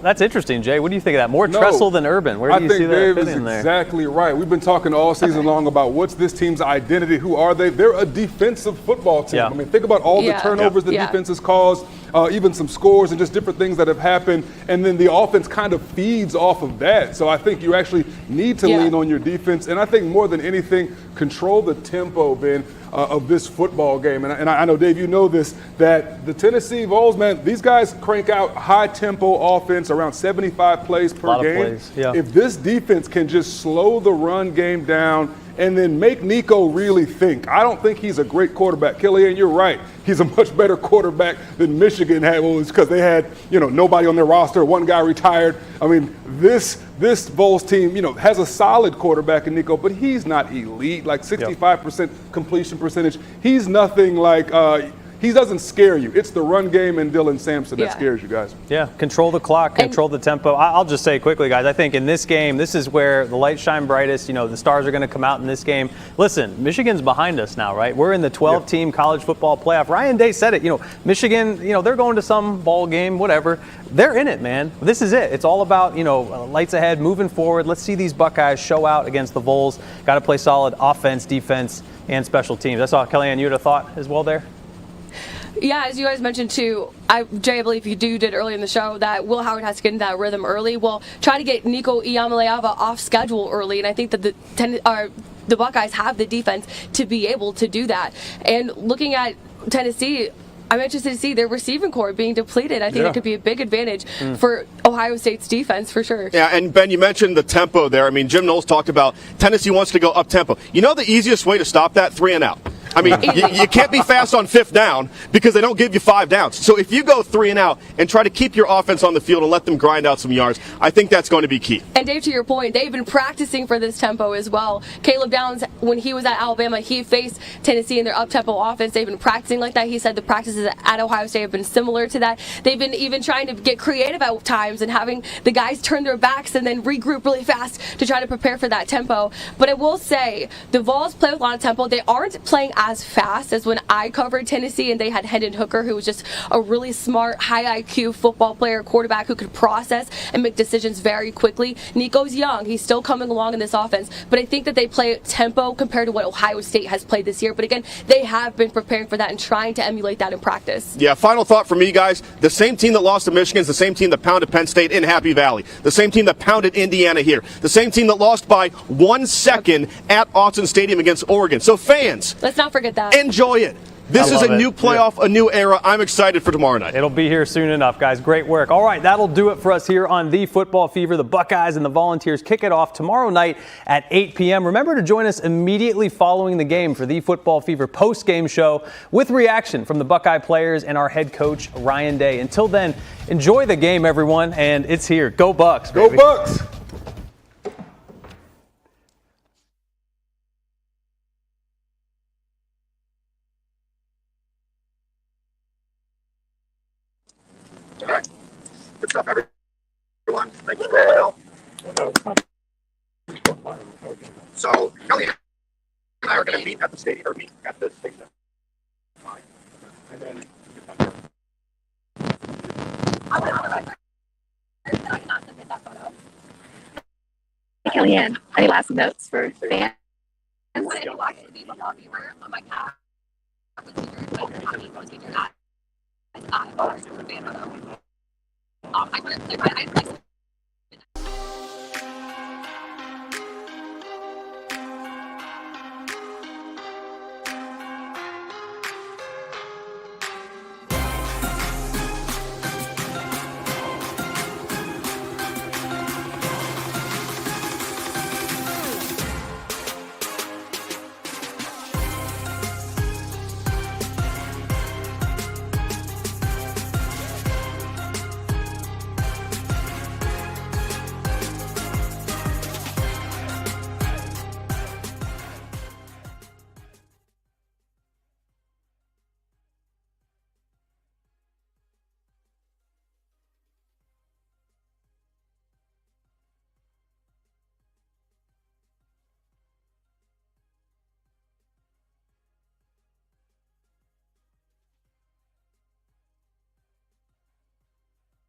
That's interesting, Jay. What do you think of that? More Tressel than Urban. Where do you see that Dave fitting is there? exactly right. We've been talking all season long about what's this team's identity. Who are they? They're a defensive football team. Yeah. I mean, think about all the turnovers the defense has caused, even some scores and just different things that have happened. And then the offense kind of feeds off of that. So I think you actually need to lean on your defense. And I think more than anything, control the tempo, Ben, of this football game. And I know, Dave, you know this, that the Tennessee Vols, man, these guys crank out high-tempo offense, around 75 plays per game. If this defense can just slow the run game down and then make Nico really think. I don't think he's a great quarterback. Killian, you're right. He's a much better quarterback than Michigan had. Well, it's because they had, nobody on their roster. One guy retired. I mean, this Vols team, has a solid quarterback in Nico, but he's not elite. Like 65% completion percentage. He's nothing like. He doesn't scare you. It's the run game and Dylan Sampson that scares you guys. Yeah, control the clock, control the tempo. I'll just say quickly, guys, I think in this game, this is where the lights shine brightest. The stars are going to come out in this game. Listen, Michigan's behind us now, right? We're in the 12-team college football playoff. Ryan Day said it. Michigan, they're going to some ball game, whatever. They're in it, man. This is it. It's all about, lights ahead, moving forward. Let's see these Buckeyes show out against the Vols. Got to play solid offense, defense, and special teams. I saw, Kellyanne, you had a thought as well there? Yeah, as you guys mentioned too, Jay, I believe you did early in the show that Will Howard has to get into that rhythm early. Well, try to get Nico Iamaleava off schedule early, and I think that the Buckeyes have the defense to be able to do that. And looking at Tennessee, I'm interested to see their receiving core being depleted. I think it could be a big advantage for Ohio State's defense for sure. Yeah, and Ben, you mentioned the tempo there. I mean, Jim Knowles talked about Tennessee wants to go up tempo. You know the easiest way to stop that? 3 and out. I mean, you can't be fast on 5th down because they don't give you 5 downs. So if you go 3 and out and try to keep your offense on the field and let them grind out some yards, I think that's going to be key. And Dave, to your point, they've been practicing for this tempo as well. Caleb Downs, when he was at Alabama, he faced Tennessee in their up-tempo offense. They've been practicing like that. He said the practices at Ohio State have been similar to that. They've been even trying to get creative at times and having the guys turn their backs and then regroup really fast to try to prepare for that tempo. But I will say, the Vols play with a lot of tempo. They aren't playing as fast as when I covered Tennessee and they had Hendon Hooker, who was just a really smart, high IQ football player, quarterback who could process and make decisions very quickly. Nico's young. He's still coming along in this offense. But I think that they play tempo compared to what Ohio State has played this year. But again, they have been preparing for that and trying to emulate that in practice. Yeah, final thought for me, guys. The same team that lost to Michigan is the same team that pounded Penn State in Happy Valley. The same team that pounded Indiana here. The same team that lost by 1 second at Autzen Stadium against Oregon. So fans, let's not forget that. Enjoy it. This is a new playoff, a new era. I'm excited for tomorrow night. It'll be here soon enough, guys. Great work. All right, that'll do it for us here on The Football Fever. The Buckeyes and the Volunteers kick it off tomorrow night at 8 p.m. Remember to join us immediately following the game for The Football Fever post-game show with reaction from the Buckeye players and our head coach, Ryan Day. Until then, enjoy the game, everyone, and it's here. Go Bucks, baby. Go Bucks! Good stuff, everyone. Thank you for your help. So, Kelly and I are going to meet at the stadium, or meet at the stadium. And then, Kellyanne, any last notes for fans? I